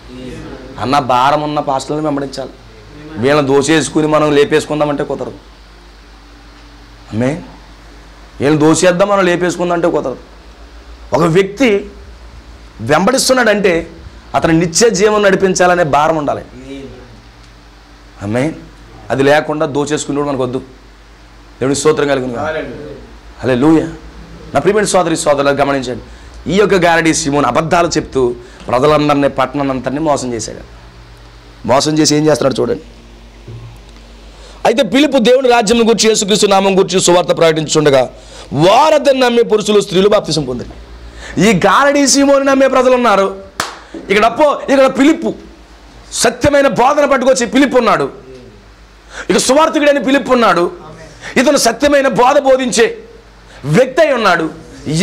అన్న భారం ఉన్న పాస్టర్లను వెంబడించాలి. వీళ్ళని దోసేసుకుని మనం లేపేసుకుందామంటే కుదరదు. ఆమేన్. వీళ్ళని దోసేద్దాం మనం లేపేసుకుందామంటే కుదరదు. ఒక వ్యక్తి వెంబడిస్తున్నాడంటే అతను నిత్య జీవం నడిపించాలనే భారం ఉండాలి. ఆమేన్. అది లేకుండా దోచేసుకునేవాడు మనకు వద్దు. దేవుని స్తోత్రం కలుగును. హల్లెలూయా. నా ప్రియమైన సోదరులు గమనించండి, ఈ యొక్క గారడీ సీమోను అబద్ధాలు చెప్తూ ప్రజలందరినీ పట్టణాన్నంతరినీ మోసం చేశాడు. మోసం చేసి ఏం చేస్తున్నాడు చూడండి. అయితే ఫిలిప్పు దేవుని రాజ్యం గురించి, యేసుక్రీస్తు నామం గురించి సువార్త ప్రకటించుండగా వారద్దరిని నమ్మే పురుషులు స్త్రీలు బాప్తిసం పొందారు. ఈ గారడీ సీమోను నమ్మే ప్రజలు ఉన్నారు. ఇక్కడ ఫిలిప్పు సత్యమైన బోధన పట్టుకొచ్చి ఫిలిప్పు ఉన్నాడు. ఇక సువార్తికుడైన ఫిలిప్పు ఉన్నాడు. ఇతను సత్యమైన బోధ బోధించే వ్యక్తి అయి ఉన్నాడు.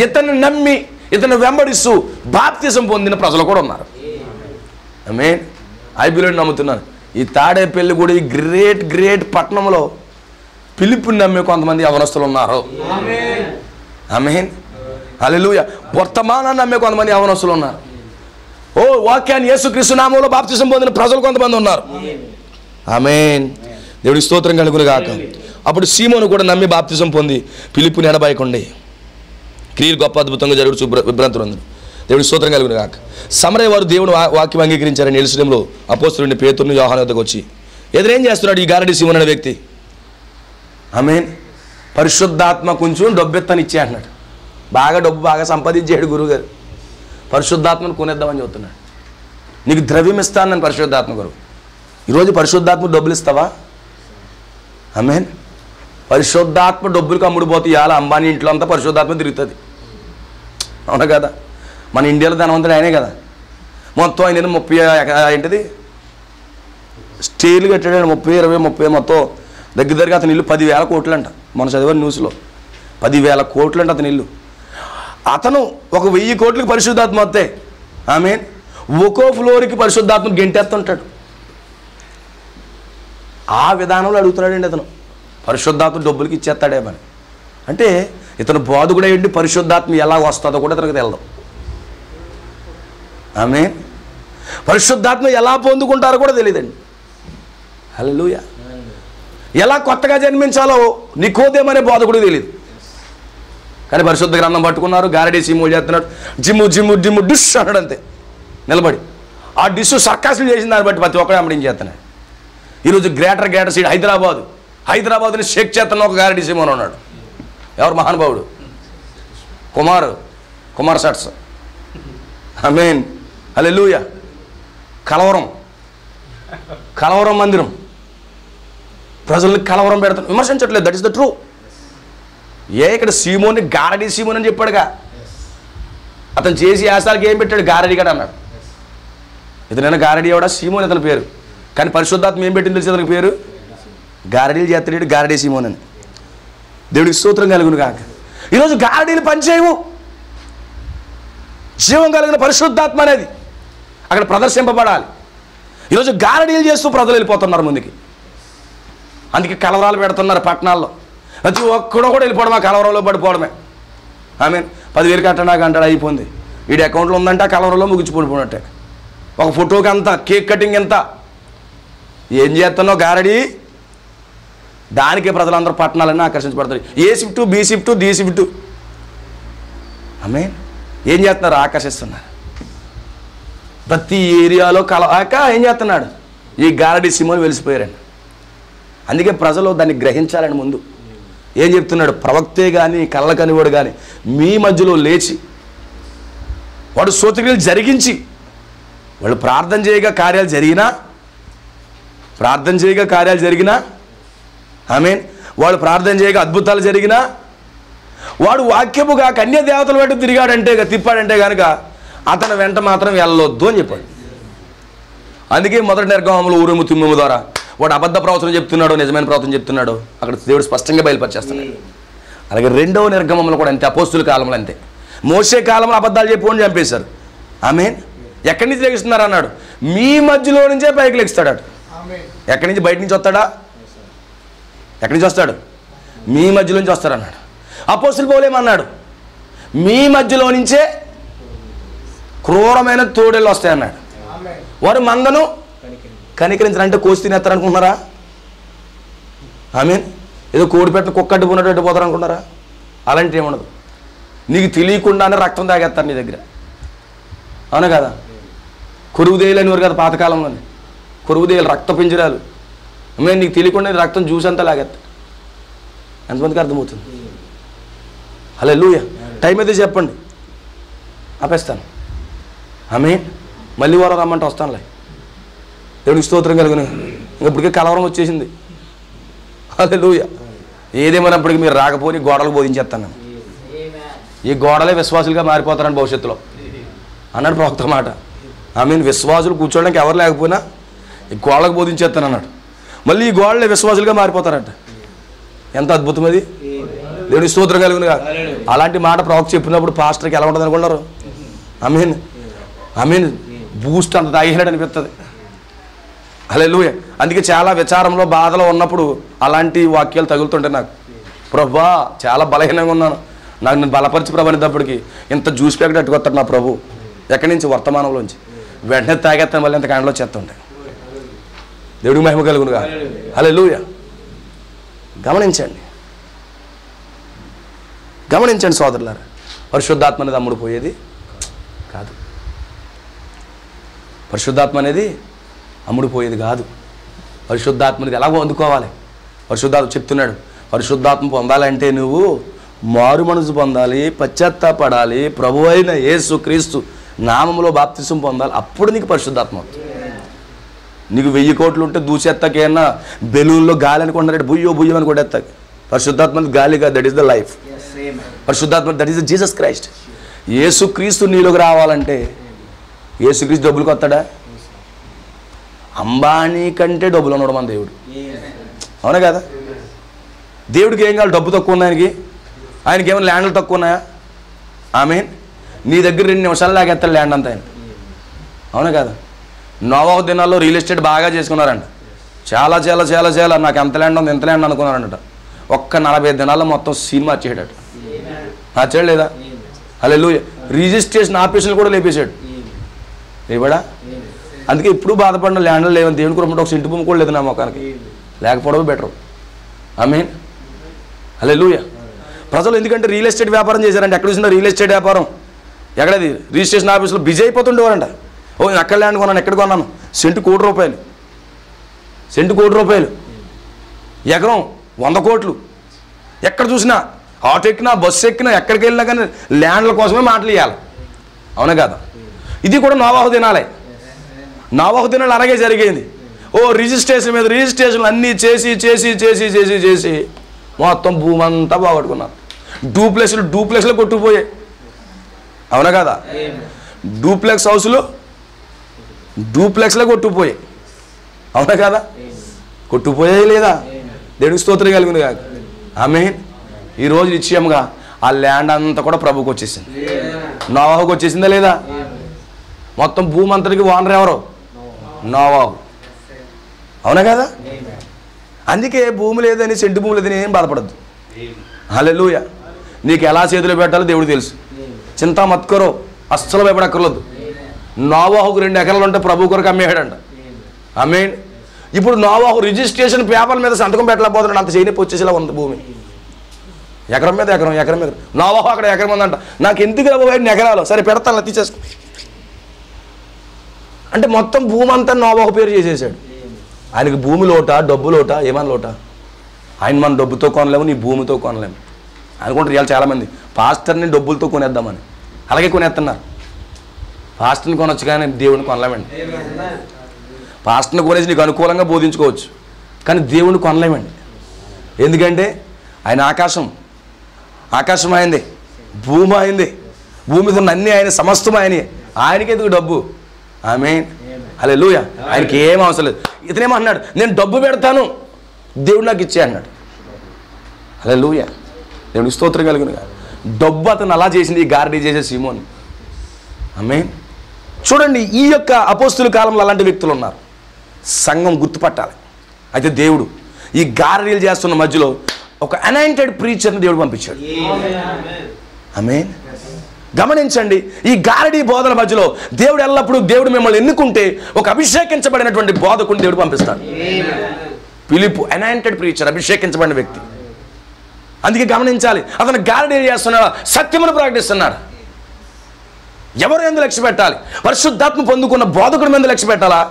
ఇతను నమ్మి ఇతను వెంబడిస్తూ బాప్తిసం పొందిన ప్రజలు కూడా ఉన్నారు. ఆమేన్. ఐబిలోని నమ్ముతున్నాను. ఈ తాడేపల్లి కూడా ఈ గ్రేట్ పట్టణంలో ఫిలిప్పుని నమ్మే కొంతమంది యవనస్తులు ఉన్నారు. ఆమేన్, హల్లెలూయా. వర్తమానాన్ని నమ్మే కొంతమంది యవనస్తులు ఉన్నారు. ఓ వాక్యాన్ని యేసుక్రీస్తు నామములో బాప్తిసం పొందిన ప్రజలు కొంతమంది ఉన్నారు. ఆమేన్. దేవుడి స్తోత్రం కలుగును గాక. అప్పుడు సీమోను కూడా నమ్మి బాప్తిసం పొంది ఫిలిప్పుని ఎడబాయకుండి క్రియలు గొప్ప అద్భుతంగా జరుగుతూ విభ్రాంతులందరూ. దేవుడి స్తోత్రం కలుగును గాక. సమరయ వారు దేవుడు వాక్యం అంగీకరించారని యెరూషలేములో అపోస్తలుని పేతురుని యోహాను వద్దకు వచ్చి ఎదురేం చేస్తున్నాడు ఈ గారడీ సీమోను అనే వ్యక్తి? ఆమేన్. పరిశుద్ధాత్మ కొంచెం డబ్బెత్తని ఇచ్చే అంటున్నాడు. డబ్బు బాగా సంపాదించాడు గురువుగారు. పరిశుద్ధాత్మను కొనేద్దామని చెబుతున్నాడు. నీకు ద్రవ్యం ఇస్తానని పరిశుద్ధాత్మ గురువు. ఈరోజు పరిశుద్ధాత్మ డబ్బులు ఇస్తావా? ఆమేన్. పరిశుద్ధాత్మ డబ్బులకు అమ్ముడుపోతే ఇవాళ అంబానీ ఇంట్లో అంతా పరిశుద్ధాత్మ తిరుగుతుంది. అవునా కదా? మన ఇండియాలో ధనవంతుడు ఆయనే కదా. మొత్తం ఆయన 30 ఏంటిది స్టీల్ కట్టాడు. 30 మొత్తం దగ్గర అతని ఇల్లు 10,000 కోట్లు అంట. మన చదివారు న్యూస్లో 10,000 కోట్లు అంట అతని ఇల్లు. అతను ఒక 1000 కోట్లకి పరిశుద్ధాత్మ వస్తే ఆమేన్ ఒక్కో ఫ్లోర్కి పరిశుద్ధాత్మ గెంటేస్తుంటాడు. ఆ విధానంలో అడుగుతున్నాడండి అతను. పరిశుద్ధాత్మ డబ్బులకి ఇచ్చేస్తాడేమని. అంటే ఇతను బోధకుడు అయ్యండి పరిశుద్ధాత్మ ఎలా వస్తుందో కూడా ఇతనికి తెలదు. ఆమేన్. పరిశుద్ధాత్మ ఎలా పొందుకుంటారో కూడా తెలియదండి. హల్లెలూయా. ఎలా కొత్తగా జన్మించాలో నికోదేమనే బోధకుడికి తెలియదు. కానీ పరిశుద్ధ గ్రంథం పట్టుకున్నారు. గారడీ సీమోను చేస్తున్నాడు. జిమ్ము డిష్ అన్నాడు అంతే నిలబడి. ఆ డిష్ సర్కాసులు చేసిన దాన్ని బట్టి ప్రతి ఒక్కరు అమ్మడం చేస్తున్నాడు. ఈరోజు గ్రేటర్ సీడ్ హైదరాబాద్ని షేక్ చేస్తున్న ఒక గారడీ సీమోను ఉన్నాడు. ఎవరు? మహానుభావుడు కుమార్ షట్స్. ఆమేన్, హల్లెలూయా. కలవరం మందిరం ప్రజల్ని కలవరం పెడతాను. విమర్శించట్లేదు, దట్ ఈస్ ద ట్రూ. ఇక్కడ సీమోని గారడీ సీమోన్ అని చెప్పాడుగా. అతను చేసి యాసాలకి ఏం పెట్టాడు? గారడీ గడ అన్నాడు. ఇతనైనా గారడీ ఎవడా? సీమోన్ ఇతని పేరు. కానీ పరిశుద్ధాత్మ ఏం పెట్టింది తెలిసి అతనికి పేరు? గారడీలు చేస్తాడు గారడీ సీమోన్ అని. దేవుడికి స్తోత్రం కలుగును కాక. ఈరోజు గారడీలు పనిచేయవు. జీవం కలిగిన పరిశుద్ధాత్మ అనేది అక్కడ ప్రదర్శింపబడాలి. ఈరోజు గారడీలు చేస్తూ ప్రజలు వెళ్ళిపోతున్నారు ముందుకి. అందుకే కలవరాలు పెడుతున్నారు పట్టణాల్లో. ప్రతి ఒక్కడో కూడా వెళ్ళిపోవడం, ఆ కలవరంలో పడిపోవడమే. ఆమేన్. 10,000 కట్టడానికి అంటాడు, అయిపోయింది. వీడి అకౌంట్లో ఉందంటే ఆ కలవరంలో ముగిచిపోయినట్టే. ఒక ఫోటోకి అంత, కేక్ కటింగ్ ఎంత. ఏం చేస్తున్నావు గారడీ? దానికే ప్రజలందరూ పట్టణాలన్నీ ఆకర్షించబడతారు. A shift, B shift, D shift. Amen. ఏం చేస్తున్నారు? ఆకర్షిస్తున్నారు. ప్రతి ఏరియాలో ఏం చేస్తున్నాడు? ఈ గారడీ సీమోను వెలిసిపోయారండి. అందుకే ప్రజలు దాన్ని గ్రహించాలని ముందు ఏం చెప్తున్నాడు? ప్రవక్తే కానీ కళ్ళ కనివాడు కానీ మీ మధ్యలో లేచి వాడు సూచక్రియలు జరిగించి వాళ్ళు ప్రార్థన చేయగా కార్యాలు జరిగినా ఆమేన్ వాడు ప్రార్థన చేయక అద్భుతాలు జరిగినా, వాడు వాక్యముగా కన్య దేవతల వెంట తిరిగాడంటే తిప్పాడంటే కనుక అతని వెంట మాత్రం వెళ్ళొద్దు అని చెప్పాడు. అందుకే మొదటి నిర్గమంలో ఊరుము తుమ్ముము ద్వారా వాడు అబద్ధ ప్రవచనం చెప్తున్నాడు, నిజమైన ప్రవచనం చెప్తున్నాడు, అక్కడ దేవుడు స్పష్టంగా బయలుపరిచేస్తున్నాడు. అలాగే రెండవ నిర్గమంలో కూడా అంతే, అపోస్తుల కాలంలో అంతే. మోసే కాలంలో అబద్ధాలు చెప్పుకొని చంపేశారు. ఆమేన్. ఎక్కడి నుంచి లెగిస్తున్నారు అన్నాడు, మీ మధ్యలో నుంచే పైకి లెగిస్తాడు. ఎక్కడి నుంచి? బయట నుంచి వస్తాడా? ఎక్కడి నుంచి వస్తాడు? మీ మధ్యలో నుంచి వస్తాడు అన్నాడు. అపోస్తులు పౌలేమన్నాడు, మీ మధ్యలో నుంచే క్రూరమైన తోడేళ్ళు వస్తాయి అన్నాడు. వారు మందను కనికరించాలంటే కోసి తినేస్తారు అనుకుంటున్నారా? ఆమేన్. ఏదో కోడి పెట్టిన కుక్కడ్డు పోయినట్టు పోతారు అనుకుంటారా? అలాంటి ఏముండదు. నీకు తెలియకుండానే రక్తం తాగేస్తారు నీ దగ్గర. అవునా కదా? కొరువుదేయులు అనేవారు కదా పాతకాలంలోనే. కొరువుదేయులు రక్త పింజరాలు. ఆమేన్. నీకు తెలియకుండా రక్తం జ్యూస్ అంతా లాగేస్తారు. ఎంతమందికి అర్థమవుతుంది? హల్లెలూయా. టైం అయితే చెప్పండి, ఆపేస్తాను. ఆమేన్. మళ్ళీ వారం రమ్మంటే వస్తానులే. దేవుడికి స్తోత్రం కలుగును. ఇప్పటికే కలవరం వచ్చేసింది. హల్లెలూయా. ఏదేమైనప్పటికీ మీరు రాకపోయి గోడలకు బోధించేస్తాను నేను. ఈ గోడలే విశ్వాసులుగా మారిపోతారని భవిష్యత్తులో అన్నాడు ప్రవక్త మాట. ఆమేన్. విశ్వాసులు కూర్చోడానికి ఎవరు లేకపోయినా ఈ గోడలకు బోధించేస్తాను అన్నాడు. మళ్ళీ ఈ గోడలే విశ్వాసులుగా మారిపోతారంట. ఎంత అద్భుతం అది! దేవుడికి స్తోత్రం కలుగునుగా. అలాంటి మాట ప్రవక్త చెప్పినప్పుడు పాస్టర్కి ఎలా ఉంటుంది అనుకున్నారు? ఆమేన్. ఆమేన్. బూస్ట్ అంత తాగేసాడు అనిపిస్తుంది. హల్లెలూయా. అందుకే చాలా విచారంలో బాధలో ఉన్నప్పుడు అలాంటి వాక్యాలు తగులుతుంటాయి నాకు. ప్రభువా చాలా బలహీనంగా ఉన్నాను, నాకు నేను బలపరిచి ప్రభు అనేటప్పటికి ఇంత జ్యూస్ ప్యాకెట్ అట్టుకొస్తాడు నా ప్రభు. ఎక్కడి నుంచి? వర్తమానంలోంచి. వెంటనే తాగేస్తాను, మళ్ళీ ఇంత కాండలో చేస్తుంటాయి. దేవుడికి మహిమ కలుగునుగా. హల్లెలూయా. గమనించండి, గమనించండి సోదరులారా. పరిశుద్ధాత్మ అనేది అమ్ముడుపోయేది కాదు. పరిశుద్ధాత్మ అనేది అమ్ముడుపోయేది కాదు. పరిశుద్ధాత్మ అనేది ఎలాగో అందుకోవాలి. పరిశుద్ధాత్మ చెప్తున్నాడు, పరిశుద్ధాత్మ పొందాలంటే నువ్వు మారు మనసు పొందాలి, పశ్చాత్తాపడాలి, ప్రభు అయిన యేసు క్రీస్తు నామములో బాప్తిసం పొందాలి. అప్పుడు నీకు పరిశుద్ధాత్మ అవుతుంది. నీకు 1000 కోట్లు ఉంటే దూసేత్తాకేనా బెలూన్లో గాలి అనుకుంటున్నాడు, బుయ్యో బుయ్యం అని కొట్టేస్తాక. పరిశుద్ధాత్మ గాలి కాదు, దట్ ఈస్ ద లైఫ్. పరిశుద్ధాత్మ that is the Jesus Christ. యేసు క్రీస్తు నీలోకి రావాలంటే యేసుక్రీస్తు డబ్బులు కొత్తాడా? అంబానీ కంటే డబ్బులు ఉన్నాడు మన దేవుడు. అవునా కదా? దేవుడికి ఏం కావాలి? డబ్బు తక్కువ ఉంది ఆయనకి. ఆయనకి ఏమైనా ల్యాండ్లు తక్కువ ఉన్నాయా? ఆమేన్. నీ దగ్గర 2 నిమిషాలు లాగేస్తాడు ల్యాండ్ అంతా ఆయన. అవునా కదా? నోవాహు దినాల్లో రియల్ ఎస్టేట్ బాగా చేసుకున్నారంట. చాలా చాలా చాలా చాలా నాకు ఎంత ల్యాండ్ ఉంది ఎంత ల్యాండ్ అనుకున్నారంట. ఒక్క 40 దినాల్లో మొత్తం సీన్ మార్చేయడట. మార్చాడు లేదా? హల్లెలూయా. రిజిస్ట్రేషన్ ఆఫీసులు కూడా లేపేశాడు. లేవాడా? అందుకే ఇప్పుడు బాధపడిన ల్యాండ్లు లేవని దేవుని కూడా ఒక ఇంటి భూమి కూడా లేదు నా మొఖానికి. లేకపోవడమే బెటరు. ఆమేన్. హల్లెలూయా. ప్రజలు ఎందుకంటే రియల్ ఎస్టేట్ వ్యాపారం చేశారంటే, ఎక్కడ చూసినా రియల్ ఎస్టేట్ వ్యాపారం. ఎక్కడది? రిజిస్ట్రేషన్ ఆఫీసులో బిజీ అయిపోతుండేవారంట. ఓ నేను అక్కడ ల్యాండ్ కొన్నాను, ఎక్కడ కొన్నాను? సెంటు ₹1 కోటి. సెంటు ₹1 కోటి. ఎకరం 100 కోట్లు. ఎక్కడ చూసినా ఆటో ఎక్కినా బస్సు ఎక్కినా ఎక్కడికి వెళ్ళినా కానీ ల్యాండ్ల కోసమే మాటలు ఇవ్వాలి. అవునా కదా? ఇది కూడా నోవాహు దినాలే. నోవాహు దినాలు అలాగే జరిగేది. ఓ రిజిస్ట్రేషన్ మీద రిజిస్ట్రేషన్లు అన్నీ చేసి చేసి చేసి చేసి చేసి మొత్తం భూమి అంతా బాగొట్టుకున్నారు. డూప్లెక్స్లు కొట్టుకుపోయాయి. అవునా కదా? డూప్లెక్స్ హౌస్లు డూప్లెక్స్లో కొట్టుకుపోయాయి. అవునా కదా? కొట్టుకుపోయాయి లేదా? దేవుడికి స్తోత్రం కలుగును కాక. ఆమేన్. ఈరోజు నిశ్చయంగా ఆ ల్యాండ్ అంతా కూడా ప్రభువుకి వచ్చేసింది. నోవాహుకు వచ్చేసిందా లేదా? మొత్తం భూమి అంతటికి ఓనర్ ఎవరు? నోవాహు. అవునా కదా? అందుకే భూమి లేదని, సెంటు భూమి లేదని ఏం బాధపడద్దు. హల్లెలూయా. నీకు ఎలా చేతులు పెట్టాలో దేవుడు తెలుసు. చింతా మత్కరో, అస్సలు భయపడక్కర్లేదు. నోవాహుకు 2 ఎకరాలు ఉంటే ప్రభు కొరకు అమ్మేయాడంట. ఆమేన్. ఇప్పుడు నోవాహు రిజిస్ట్రేషన్ పేపర్ల మీద సంతకం పెట్టలేకపోతున్నాడు. అంత చేయని వచ్చేసేలా ఉంది భూమి. ఎకరం మీద ఎకరం, ఎకరం మీద. నోవాహు అక్కడ ఎకరం ఉందంట. నాకు ఎందుకు రాబోయే ఎకరాలు? సరే పెడతాను, తీసేసుకో అంటే మొత్తం భూమి అంతా నోవాహు పేరు చేసేసాడు. ఆయనకి భూమి లోట, డబ్బు లోట, ఏమని లోట? ఆయన మన డబ్బుతో కొనలేము, నీ భూమితో కొనలేము అనుకుంటారు ఇవాళ చాలామంది. పాస్టర్ని డబ్బులతో కొనేద్దామని అలాగే కొనేస్తున్నారు. పాస్టర్ని కొనొచ్చు కానీ దేవుడిని కొనలేమండి. పాస్టర్ని కొనేసి నీకు అనుకూలంగా బోధించుకోవచ్చు కానీ దేవుడిని కొనలేమండి. ఎందుకంటే ఆయన ఆకాశం అయింది, భూమి అయింది, భూమి మీద ఉన్న అన్నీ ఆయన, సమస్తం ఆయనకి ఎందుకు డబ్బు? ఆమేన్, హల్లెలూయా. ఆయనకి ఏం అవసరం లేదు. ఇతనేమన్నాడు, నేను డబ్బు పెడతాను, దేవుడు నాకు ఇచ్చే అన్నాడు. హల్లెలూయా, దేవుడికి స్తోత్రం కలుగును. డబ్బు అతను అలా చేసింది, ఈ గారడీ చేసే సీమోని. ఆమేన్. చూడండి, ఈ యొక్క అపోస్తుల కాలంలో అలాంటి వ్యక్తులు ఉన్నారు. సంఘం గుర్తుపట్టాలి. అయితే దేవుడు ఈ గారడీలు చేస్తున్న మధ్యలో ఒక అనాయింటెడ్ ప్రీచర్ని దేవుడు పంపించాడు. ఆమేన్. గమనించండి, ఈ గారడీ బోధన మధ్యలో దేవుడు ఎల్లప్పుడూ, దేవుడు మిమ్మల్ని ఎన్నుకుంటే ఒక అభిషేకించబడినటువంటి బోధకుని దేవుడు పంపిస్తాడు. ఫిలిప్పు అనాయింటెడ్ ప్రీచర్, అభిషేకించబడిన వ్యక్తి. అందుకే గమనించాలి, అతను గారడీలు చేస్తున్నాడు, సత్యమును ప్రకటిస్తున్నాడు. ఎవరు ఎందుకు లక్ష్య పెట్టాలి? పరిశుద్ధాత్మ పొందుకున్న బోధకుడి మీద లక్ష్య పెట్టాలా?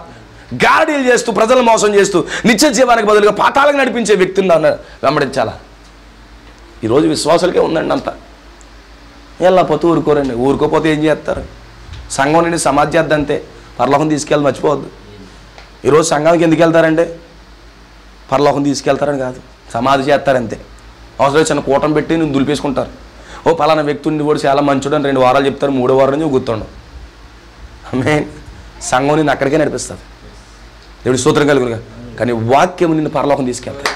గారడీలు చేస్తూ, ప్రజలను మోసం చేస్తూ, నిత్య జీవానికి బదులుగా పాతాలకు నడిపించే వ్యక్తులను వెంబడించాలా? ఈరోజు విశ్వాసులకే ఉందండి అంతా. వెళ్ళకపోతే ఊరుకోరండి. ఊరుకోపోతే ఏం చేస్తారు? సంఘం నుండి సమాధి చేద్దంతే, పరలోకం తీసుకెళ్ళి మర్చిపోవద్దు. ఈరోజు సంఘానికి ఎందుకు వెళ్తారంటే పరలోకం తీసుకెళ్తారని కాదు, సమాధి చేస్తారంతే. అవసరం చిన్న కూటం పెట్టి నువ్వు దులిపేసుకుంటారు. ఓ పలానా వ్యక్తి ఉండి కూడా చాలా మంచుడు అని 2 వారాలు చెప్తారు, 3వ వారం నుంచి గుర్తుండవు. ఆమేన్. సంఘం నిన్ను అక్కడికే నడిపిస్తుంది. దేవుడి స్తోత్రం కలుగునుగా. కానీ వాక్యం నిన్ను పరలోకం తీసుకెళ్తాయి.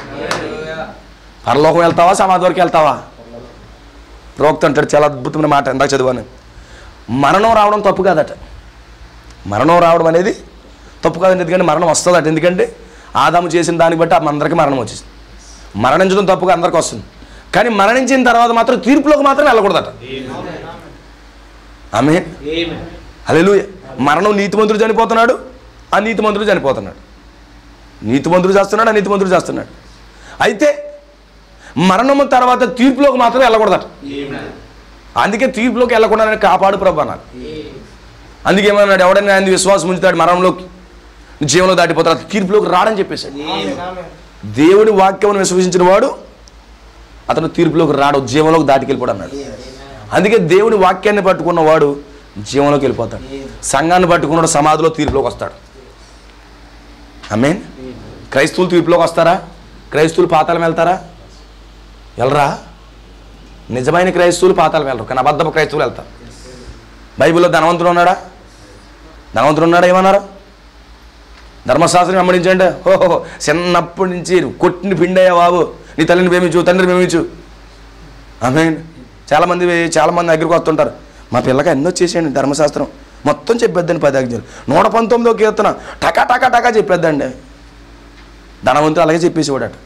పరలోకం వెళ్తావా, సమాధి వరకు వెళ్తావా? ప్రవక్త అంటాడు, చాలా అద్భుతమైన మాట, ఇందాక చదివాను. మరణం రావడం తప్పు కాదట. మరణం రావడం అనేది తప్పు కాదండి. ఎందుకంటే మరణం వస్తుందట. ఎందుకంటే ఆదాము చేసిన దాన్ని బట్టి అందరికీ మరణం వచ్చేసింది. మరణించడం తప్పుగా అందరికీ వస్తుంది. కానీ మరణించిన తర్వాత మాత్రం తీర్పులోకి మాత్రం వెళ్ళకూడదట. ఆమేన్, హల్లెలూయా. మరణం నీతిమంతుడు చనిపోతున్నాడు, అనీతిమంతుడు చనిపోతున్నాడు. నీతిమంతుడు చేస్తున్నాడు, అనీతిమంతుడు చేస్తున్నాడు. అయితే మరణము తర్వాత తీర్పులోకి మాత్రం వెళ్ళకూడదట. అందుకే తీర్పులోకి వెళ్ళకుండా కాపాడు ప్రభు అన్నాడు. అందుకే ఏమన్నాడు, ఎవడైనా ఆయన విశ్వాసం ఉంచుతాడు మరణంలోకి, జీవనంలో దాటిపోతాడు, తీర్పులోకి రాడని చెప్పేశాడు. దేవుని వాక్యమును విశ్వసించిన వాడు అతను తీర్పులోకి రాడు, జీవంలోకి దాటికెళ్ళిపోడు అన్నాడు. అందుకే దేవుని వాక్యాన్ని పట్టుకున్న వాడు జీవంలోకి వెళ్ళిపోతాడు. సంఘాన్ని పట్టుకున్నాడు సమాధిలో తీర్పులోకి వస్తాడు. ఆమేన్. క్రైస్తవులు తీర్పులోకి వస్తారా? క్రైస్తవులు పాతాళం వెళ్తారా? వెళ్ళరా? నిజమైన క్రైస్తవులు పాతాళం వెళ్ళరు, కానీ అబద్ధపు క్రైస్తవులు వెళ్తారు. బైబిల్లో ధనవంతుడు ఉన్నాడా? ధనవంతుడు ఉన్నాడా? ఏమన్నారు? ధర్మశాస్త్రం వెంబడించండి. ఓహో, చిన్నప్పటి నుంచి కొట్టిని పిండయ్యా బాబు, నీ తల్లిని ప్రేమించు, తండ్రిని ప్రేమించు. ఆమేన్. చాలామంది దగ్గరికి వస్తుంటారు, మా పిల్లకి ఎన్నో వచ్చేసేయండి ధర్మశాస్త్రం మొత్తం చెప్పేద్దండి 10 ఆజ్ఞలు. 119వ కీర్తన టకా చెప్పేద్దండి. ధనవంతుడు అలాగే చెప్పేసేవాడట.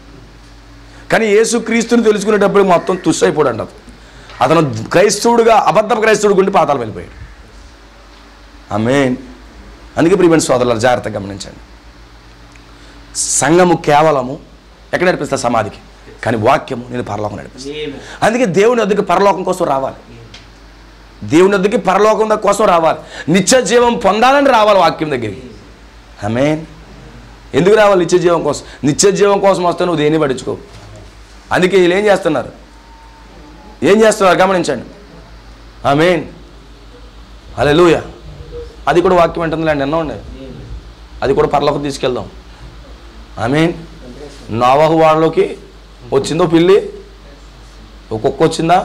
కానీ యేసుక్రీస్తుని తెలుసుకునేటప్పుడు మొత్తం తుస్సైపోడంట. అతను క్రైస్తవుడుగా, అబద్ధపు క్రైస్తవుడు గుండి పాతాళం వెళ్ళిపోయాడు. ఆమేన్. అందుకే ప్రియమైన సోదరులారా, జాగ్రత్తగా గమనించండి. సంఘము కేవలము ఎక్కడ నడిపిస్తా? సమాధికి. కానీ వాక్యము నేను పరలోకం నడిపిస్తాను. అందుకే దేవుని వద్దకు పరలోకం కోసం రావాలి. దేవుని వద్దకి పరలోకం కోసం రావాలి. నిత్య జీవం పొందాలని రావాలి వాక్యం దగ్గరికి. ఆమేన్. ఎందుకు రావాలి? నిత్య జీవం కోసం. నిత్య జీవం కోసం వస్తే నువ్వు దేన్ని పట్టించుకో. అందుకే వీళ్ళు ఏం చేస్తున్నారు గమనించండి. ఆమేన్, హల్లెలూయా. అది కూడా వాక్యం అంటుందిలేండి, ఎన్నో ఉన్నాయి. అది కూడా పరలోకం తీసుకెళ్దాం. ఆమేన్. నోవహు వాడలోకి వచ్చిందో పిల్లి, ఒక కుక్క వచ్చిందా?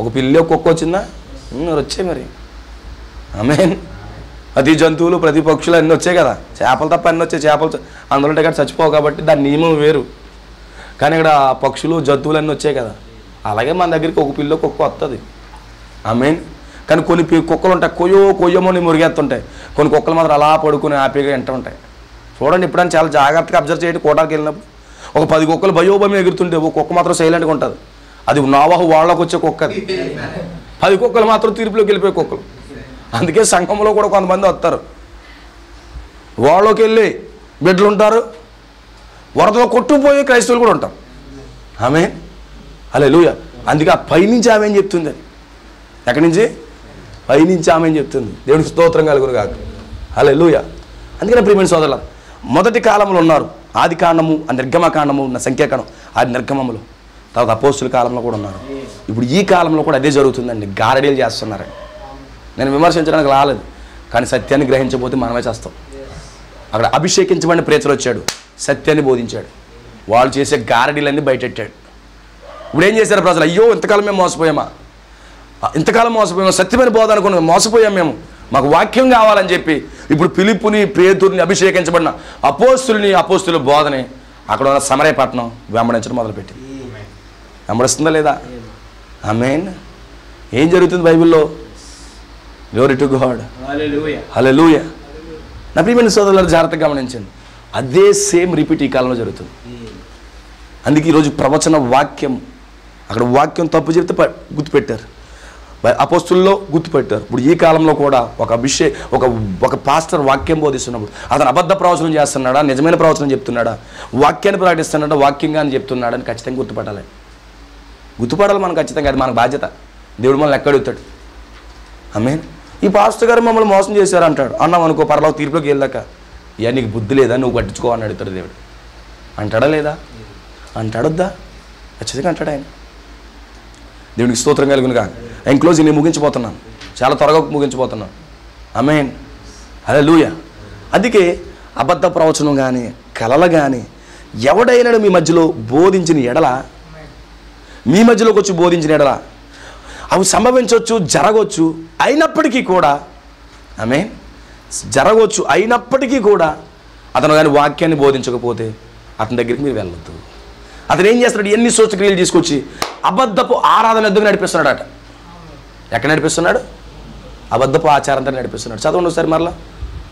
ఒక పిల్లి, ఒక కుక్క వచ్చిందా? వచ్చాయి మరి. ఆమేన్. ప్రతి జంతువులు, ప్రతి పక్షులు అన్నీ వచ్చాయి కదా. చేపలు తప్ప అన్నీ వచ్చాయి. చేపలు అందులో ఉంటే ఇక్కడ చచ్చిపోవు కాబట్టి దాని నియమం వేరు. కానీ ఇక్కడ పక్షులు, జంతువులు అన్నీ వచ్చాయి కదా. అలాగే మన దగ్గరికి ఒక పిల్ల, కుక్క వస్తుంది. ఆమేన్. కానీ కొన్ని కుక్కలు ఉంటాయి, కొయ్యమని మురిగేస్తుంటాయి. కొన్ని కుక్కలు మాత్రం అలా పడుకుని హ్యాపీగా ఎంట ఉంటాయి. చూడండి, ఎప్పుడైనా చాలా జాగ్రత్తగా అబ్జర్వ్ చేయండి. కోటాకి వెళ్ళినప్పుడు ఒక 10 కుక్కలు భయోభయం ఎగురుతుంటే ఒక కుక్క మాత్రం సైలెంట్గా ఉంటుంది. అది నోవహు వాళ్ళకి వచ్చే కుక్క. అది 10 కుక్కలు మాత్రం తీర్పులోకి వెళ్ళిపోయే కుక్కలు. అందుకే సంఘంలో కూడా కొంతమంది వస్తారు, వాళ్ళకి వెళ్ళి బిడ్డలు ఉంటారు, వరదలో కొట్టుకుపోయే క్రైస్తవులు కూడా ఉంటారు. ఆమేన్, హల్లెలూయా. అందుకే ఆ పైనుంచి ఆమె చెప్తుంది. అది ఎక్కడి నుంచి? పైనుంచి ఆమె చెప్తుంది. దేవుడికి స్తోత్రం కలుగును గాక. హల్లెలూయా. అందుకనే ప్రియమైన సోదరులారా, మొదటి కాలంలో ఉన్నారు. ఆది కాండము, ఆ నిర్గమకాండము, సంఖ్యాకాండం, ఆ నిర్గమములు. తర్వాత అపోస్తుల కాలంలో కూడా ఉన్నారు. ఇప్పుడు ఈ కాలంలో కూడా అదే జరుగుతుందండి. గారడీలు చేస్తున్నారండి. నేను విమర్శించడానికి రాలేదు, కానీ సత్యాన్ని గ్రహించబోతే మనమే చేస్తాం. అక్కడ అభిషేకించబడిన ప్రేతలు వచ్చాడు, సత్యాన్ని బోధించాడు. వాళ్ళు చేసే గారడీలన్నీ బయటెట్టాడు. ఇప్పుడు ఏం చేశారు ప్రజలు? అయ్యో ఇంతకాలం మేము మోసపోయామా, ఇంతకాలం మోసపోయామా, సత్యమైన బోధ అనుకున్నాం, మోసపోయాం మేము, మాకు వాక్యం కావాలని చెప్పి ఇప్పుడు ఫిలిప్పుని, పేతురుని, అభిషేకించబడిన అపోస్తుల బోధని అక్కడ ఉన్న సమరయపట్నం వెంబడించడం మొదలుపెట్టింది. వెంబడిస్తుందా లేదా? ఆమేన్. ఏం జరుగుతుంది బైబిల్లో? గ్లోరీ టు గాడ్, హల్లెలూయా. నా ప్రియమైన సోదరులను జాగ్రత్తగా గమనించండి. అదే సేమ్ రిపీట్ ఈ కాలంలో జరుగుతుంది. అందుకే ఈరోజు ప్రవచన వాక్యం, అక్కడ వాక్యం తప్పు చెప్తే గుర్తుపెట్టారు, అపోస్తుల్లో గుర్తుపెట్టారు. ఇప్పుడు ఈ కాలంలో కూడా ఒక పాస్టర్ వాక్యం బోధిస్తున్నప్పుడు అతను అబద్ధ ప్రవచనం చేస్తున్నాడా, నిజమైన ప్రవచనం చెప్తున్నాడా, వాక్యాన్ని ప్రకటిస్తున్నాడా, వాక్యంగా అని చెప్తున్నాడా అని ఖచ్చితంగా గుర్తుపడాలి మనం ఖచ్చితంగా. అది మన బాధ్యత. దేవుడు మనల్ని ఎక్కడుతాడు. ఆమేన్. ఈ పాస్టర్ గారు మమ్మల్ని మోసం చేశారు అంటాడు. అన్నాం అనుకో, పరలోక తీర్పులోకి వెళ్ళాక, ఇక నీకు బుద్ధి లేదా, నువ్వు పట్టించుకో అని అడుగుతాడు దేవుడు. అంటాడా లేదా? అంటాడొద్దా? ఖచ్చితంగా అంటాడు ఆయన. దేవునికి స్తోత్రం కలుగునుగా. ఆయన క్లోజ్ నేను ముగించిపోతున్నాను, చాలా త్వరగా ముగించిపోతున్నాను. ఆమేన్, హల్లెలూయా. అందుకే అబద్ధ ప్రవచనం కానీ కలలు కానీ ఎవడైనా మీ మధ్యలో బోధించిన ఎడల, మీ మధ్యలోకి వచ్చి బోధించిన ఎడల అవి సంభవించవచ్చు, జరగవచ్చు. అయినప్పటికీ కూడా ఆమేన్, జరగవచ్చు. అయినప్పటికీ కూడా అతను కానీ వాక్యాన్ని బోధించకపోతే అతని దగ్గరికి మీరు వెళ్ళొద్దు. అతను ఏం చేస్తున్నాడు? ఎన్ని సూచక్రియలు తీసుకొచ్చి అబద్ధపు ఆరాధన ఎందుకు నడిపిస్తున్నాడట. ఎక్కడ నడిపిస్తున్నాడు? అబద్ధపు ఆచారంతో నడిపిస్తున్నాడు. చదవండి ఒకసారి మరలా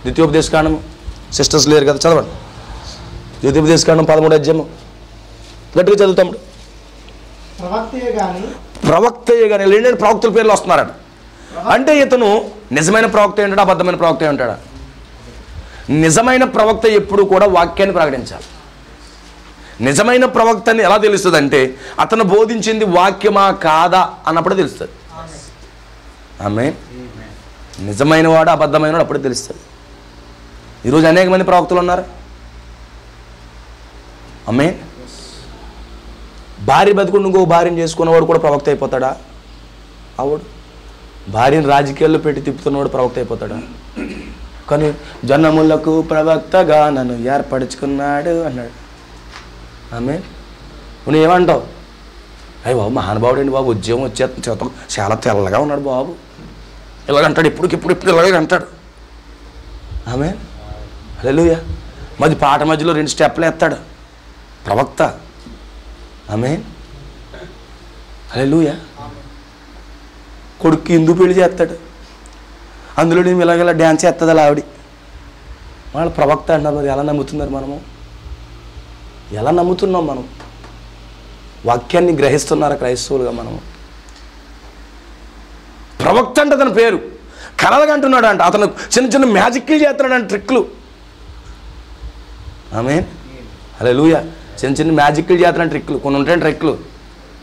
ద్వితీయోపదేశకాండము. సిస్టర్స్ లేరు కదా, చదవండి. ద్వితీయోపదేశకాండం 13వ అధ్యాయము గట్టిగా చదువుతాము. ప్రవక్తయే కానీ లేని ప్రవక్తల పేర్లు వస్తున్నారట. అంటే ఇతను నిజమైన ప్రవక్త ఏంటాడా, అబద్ధమైన ప్రవక్త ఏంటాడా? నిజమైన ప్రవక్త ఎప్పుడు కూడా వాక్యాన్ని ప్రకటించాలి. నిజమైన ప్రవక్తని ఎలా తెలుస్తుంది అంటే అతను బోధించింది వాక్యమా కాదా అన్నప్పుడు తెలుస్తుంది. ఆమేన్. నిజమైన వాడు అబద్ధమైన వాడు అప్పుడు తెలుస్తుంది. ఈరోజు అనేక మంది ప్రవక్తలు ఉన్నారు. ఆమేన్. భార్య బతుకుండి ఇంకో భార్యను చేసుకున్నవాడు కూడా ప్రవక్త అయిపోతాడా? అవడు. భార్యను రాజకీయాల్లో పెట్టి తిప్పుతున్నవాడు ప్రవక్త అయిపోతాడా? కానీ జనములకు ప్రవక్తగా నన్ను ఏర్పరచుకున్నాడు అన్నాడు. ఆమేన్. నువ్వు ఏమంటావు? అయ్యి బాబు మహానుభావుడు అండి బాబు, ఉద్యోగం వచ్చేస్తుంది, చేత చాలా తెల్లగా ఉన్నాడు బాబు, ఇలాగంటాడు, ఇప్పుడు ఇలాగే అంటాడు. ఆమేన్, హల్లెలూయా. పాట మధ్యలో 2 స్టెప్లు వేస్తాడు ప్రవక్త. ఆమేన్, హల్లెలూయా. కొడుక్కి హిందూ పెళ్లి చేస్తాడు, అందులో నేను ఇలాగ డ్యాన్స్ చేస్తుంది అలా ఆవిడ. వాళ్ళు ప్రవక్త అంటున్నారు. మరి ఎలా నమ్ముతున్నారు? మనము ఎలా నమ్ముతున్నాం? మనం వాక్యాన్ని గ్రహిస్తున్నారా క్రైస్తవులుగా? మనము ప్రవక్త అంటే అతని పేరు కలలుగా అంటున్నాడు అంట. అతను చిన్న చిన్న మ్యాజిక్లు చేస్తున్నాడు అంట, ట్రిక్లు. ఆమేన్, హల్లెలూయా. చిన్న మ్యాజిక్లు చేస్తున్నాడు, ట్రిక్లు. కొన్ని ఉంటాయి ట్రిక్లు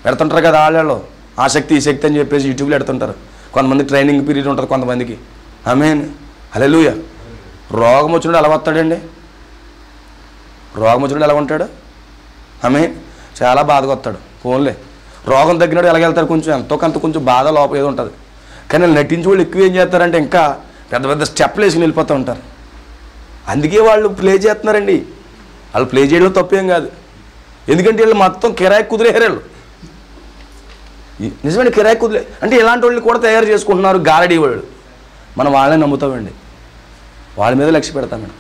పెడుతుంటారు కదా ఆళ్ళలో, ఆ శక్తి ఈ శక్తి అని చెప్పేసి యూట్యూబ్లో పెడుతుంటారు. కొంతమంది ట్రైనింగ్ పీరియడ్ ఉంటుంది కొంతమందికి. ఆమేన్, హల్లెలూయా. రోగం వచ్చినప్పుడు ఎలా వస్తాడండి? రోగం వచ్చినప్పుడు ఎలా ఉంటాడు? ఆమేన్, చాలా బాధగా వస్తాడు. ఫోన్లే రోగం తగ్గినప్పుడు ఎలాగెళ్తారు? కొంచెం ఎంతో కొంత కొంచెం బాధ లోపల ఏదో ఉంటుంది. కానీ నటించి వాళ్ళు ఎక్కువ ఏం చేస్తారంటే ఇంకా పెద్ద పెద్ద స్టెప్లు వేసుకుని వెళ్ళిపోతూ ఉంటారు. అందుకే వాళ్ళు ప్లే చేస్తున్నారండి. వాళ్ళు ప్లే చేయడం తప్పేం కాదు. ఎందుకంటే వీళ్ళు మొత్తం కిరాయి కుదిరేరు. వాళ్ళు నిజమైన కిరాయి కుదిరే అంటే ఇలాంటి వాళ్ళు కూడా తయారు చేసుకుంటున్నారు గారడీ వాళ్ళు. మనం వాళ్ళని నమ్ముతామండి, వాళ్ళ మీద లక్ష్య పెడతామండి.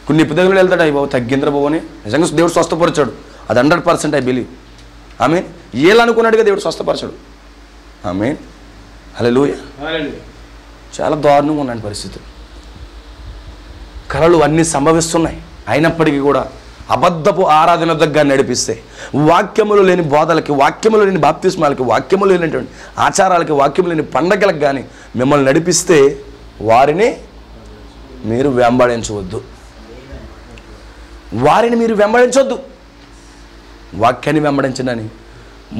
కొన్ని ఇప్పుదగలు వెళ్తాడు, అయ్యి బాబు తగ్గింద్ర బాబు అని. నిజంగా దేవుడు స్వస్థపరిచాడు, అది 100% ఐ బిలీవ్. ఆమేన్. ఏళ్ళు అనుకున్నాడుగా దేవుడు స్వస్థపరచాడు. ఆమేన్, హల్లెలూయా. చాలా దారుణంగా ఉన్నాడు పరిస్థితులు. కళలు అన్నీ సంభవిస్తున్నాయి. అయినప్పటికీ కూడా అబద్ధపు ఆరాధన దగ్గర నడిపిస్తే, వాక్యములు లేని బోధలకి, వాక్యములు లేని బాప్తిస్మాలకి, వాక్యములు లేనటువంటి ఆచారాలకి, వాక్యము లేని పండగలకు కానీ మిమ్మల్ని నడిపిస్తే వారిని మీరు వెంబడించవద్దు. వారిని మీరు వెంబడించవద్దు, వాక్యాన్ని వెంబడించండి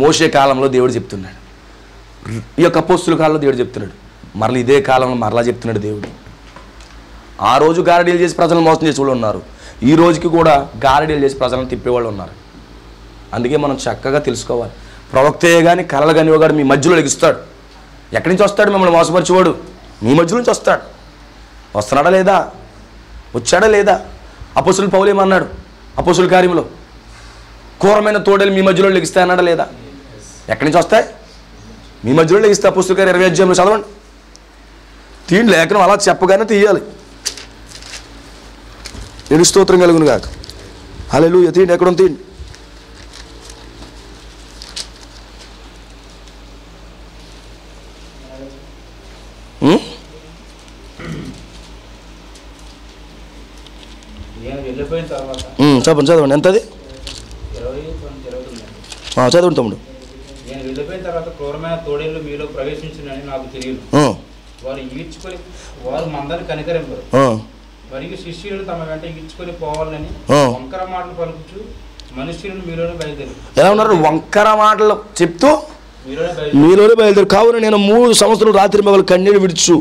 మోషే కాలంలో దేవుడు చెప్తున్నాడు. ఈ యొక్క అపోస్తుల కాలంలో దేవుడు చెప్తున్నాడు. మరలా ఇదే కాలంలో మరలా చెప్తున్నాడు దేవుడు. ఆ రోజు గారడీలు చేసి ప్రజలను మోసం చేసే వాళ్ళు ఉన్నారు. ఈ రోజుకి కూడా గారడీలు చేసి ప్రజలను తిప్పేవాళ్ళు ఉన్నారు. అందుకే మనం చక్కగా తెలుసుకోవాలి. ప్రవక్తయే కానీ కలలు కానీ ఇవ్వగాడు మీ మధ్యలో లెగిస్తాడు. ఎక్కడి నుంచి వస్తాడు? మిమ్మల్ని మోసపరిచేవాడు మీ మధ్య నుంచి వస్తాడు. వస్తున్నాడా లేదా? వచ్చాడా లేదా? అపోస్తులు పౌలు ఏమన్నాడు అపోస్తుల కార్యంలో? క్రూరమైన తోడేలు మీ మధ్యలో లెగిస్తాయి అన్నాడా లేదా? ఎక్కడి నుంచి వస్తాయి? మీ మధ్యలో లెగిస్తే పుస్తకాలు 20 అధ్యాయంలో చదవండి. తీయండి లేఖనం, అలా చెప్పగానే తీయాలి. నేను స్తోత్రం కలుగును గాక. హల్లెలూయా. తీయండి, ఎక్కడ తీయండి. చదవండి. ఎంతది? చదవండి తమ్ముడు. నేను వెళ్ళిపోయిన తర్వాత క్రూరమైన తోడేళ్ళు మీలో ప్రవేశించునని నాకు తెలియదు. వారు ఈడ్చుకొని వారు మందని కనికరింపరు. మరియు శిష్యులు తమ వెంట ఈడ్చుకొని పోవాలని వంకర మాటలు పలుకుచు మనుష్యులను మీలోనే బయలుదేరు. ఎలా ఉన్నారు? వంకర మాటలు చెప్తూ మీలోనే బయలుదేరు. కావున నేను 3 సంవత్సరాలు రాత్రి మగలు కన్నీళ్ళు విడుచు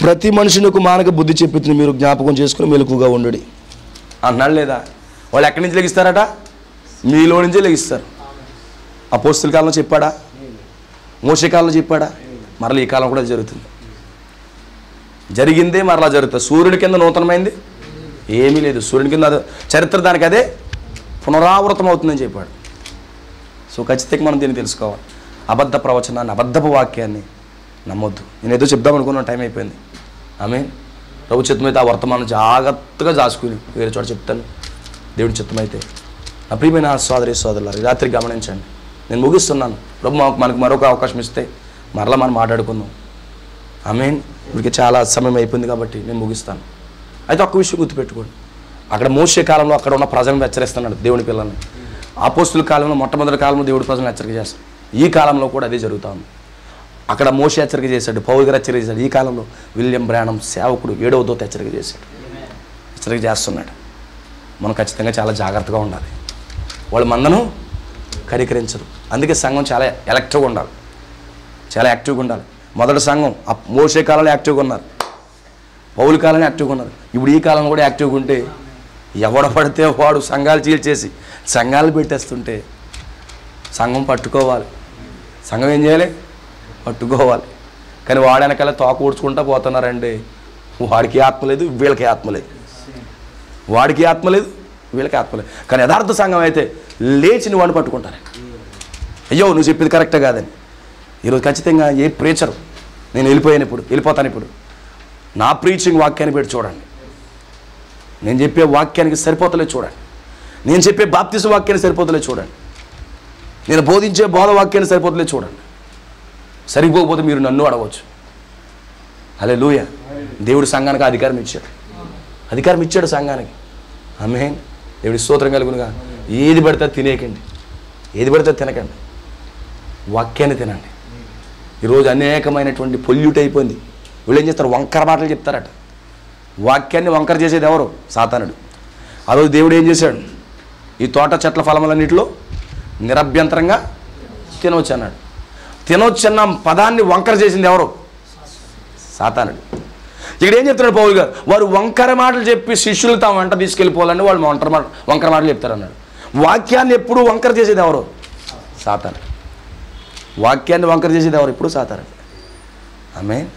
ప్రతి మనుషులకు మానక బుద్ధి చెప్పింది మీరు జ్ఞాపకం చేసుకుని మెలకుగా ఉండు అన్నాడు లేదా? వాళ్ళు ఎక్కడి నుంచి లెగిస్తారట? మీలో నుంచే లెగిస్తారు. అపోస్తల కాలంలో చెప్పాడా? మోషే కాలంలో చెప్పాడా? మరలా ఈ కాలం కూడా జరుగుతుంది. జరిగిందే మరలా జరుగుతుంది. సూర్యుడి కింద నూతనమైంది ఏమీ లేదు. సూర్యుడి కింద చరిత్ర దానికి అదే పునరావృతం అవుతుందని చెప్పాడు. సో ఖచ్చితంగా మనం దీన్ని తెలుసుకోవాలి. అబద్ధ ప్రవచనాన్ని, అబద్ధపు వాక్యాన్ని నమ్మొద్దు. నేను ఏదో చెప్దాం అనుకున్నాను, టైం అయిపోయింది. ఆమేన్. ప్రభు చిత్తమైతే ఆ వర్తమానం జాగ్రత్తగా దాచుకుని వేరే చోట చెప్తాను. దేవుడి చిత్తమైతే. నా ప్రియమైన సోదరి సోదరులారా, ఈ రాత్రి గమనించండి. నేను ముగిస్తున్నాను. ప్రభు మనకు మరొక అవకాశం ఇస్తే మరలా మనం మాట్లాడుకుందాం. ఆమేన్. ఇప్పటికే చాలా సమయం అయిపోయింది కాబట్టి నేను ముగిస్తాను. అయితే ఒక్క విషయం గుర్తుపెట్టుకోండి. అక్కడ మోషే కాలంలో అక్కడ ఉన్న ప్రజలను హెచ్చరిస్తున్నాడు దేవుని పిల్లల్ని. అపోస్తుల కాలంలో మొట్టమొదటి కాలంలో దేవుడి ప్రజలను హెచ్చరిక చేస్తాడు. ఈ కాలంలో కూడా అదే జరుగుతూ ఉంది. అక్కడ మోషే హెచ్చరిక చేశాడు, పౌలు గారు హెచ్చరిక చేశాడు. ఈ కాలంలో విలియం బ్రానమ్ సేవకుడు 7వ దూత హెచ్చరిక చేశాడు, హెచ్చరిక చేస్తున్నాడు. మనం ఖచ్చితంగా చాలా జాగ్రత్తగా ఉండాలి. వాళ్ళు మందను కనికరించరు. అందుకే సంఘం చాలా యాక్టివ్గా ఉండాలి, చాలా యాక్టివ్గా ఉండాలి. మొదటి సంఘం మోషే కాలంలో యాక్టివ్గా ఉన్నారు, పౌలు కాలంలో యాక్టివ్గా ఉన్నారు. ఇప్పుడు ఈ కాలంలో కూడా యాక్టివ్గా ఉంటే ఎవడ పడితే వాడు సంఘాలు చీల్చేసి సంఘాలు పెట్టేస్తుంటే సంఘం పట్టుకోవాలి. సంఘం ఏం చేయాలి? పట్టుకోవాలి. కానీ వాడు వెనకాల తోక ఊడ్చుకుంటూ పోతున్నారండి. వాడికి ఆత్మ లేదు, వీళ్ళకి ఆత్మ లేదు. వాడికి ఆత్మ లేదు, వీళ్ళకి ఆత్మ లేదు. కానీ యథార్థ సంఘం అయితే లేచి నువ్వు వాడిని పట్టుకుంటారు. అయ్యో నువ్వు చెప్పింది కరెక్టే కాదని. ఈరోజు ఖచ్చితంగా ఏ ప్రీచరు, నేను వెళ్ళిపోతాను ఇప్పుడు నా ప్రీచింగ్ వాక్యాన్ని పెట్టి చూడండి. నేను చెప్పే వాక్యానికి సరిపోతలేదు చూడండి. నేను చెప్పే బాప్తిజం వాక్యానికి సరిపోతలేదు చూడండి. నేను బోధించే బోధ వాక్యాన్ని సరిపోతలేదు చూడండి. సరిపోకపోతే మీరు నన్ను అడగవచ్చు. హల్లెలూయా. దేవుడు సంఘానికి అధికారం ఇచ్చాడు సంఘానికి. ఆమేన్. దేవుడి స్తోత్రం కలుగునుగా. ఏది పడితే తినేకండి, ఏది పడితే తినకండి, వాక్యాన్ని తినండి. ఈరోజు అనేకమైనటువంటి పొల్యూట్ అయిపోయింది. వీళ్ళు ఏం చేస్తారు? వంకర మాటలు చెప్తారట. వాక్యాన్ని వంకర చేసేది ఎవరు? సాతానుడు. ఆ రోజు దేవుడు ఏం చేశాడు? ఈ తోట చెట్ల ఫలములన్నింటిలో నిరభ్యంతరంగా తినవచ్చు అన్నాడు. తినవచ్చు అన్న పదాన్ని వంకర చేసింది ఎవరు? సాతానుడు. ఇక్కడ ఏం చెప్తున్నాడు పౌలు గారు? వారు వంకర మాటలు చెప్పి శిష్యులు తాము వెంట తీసుకెళ్ళిపోవాలని వాళ్ళు వంకర మాటలు చెప్తారన్నాడు. వాక్యాన్ని ఎప్పుడు వంకర చేసేది ఎవరు? సాతానుడు. వాక్యాన్ని వంకర చేసేది ఎవరు? ఇప్పుడు సాతానుడు. ఆమేన్.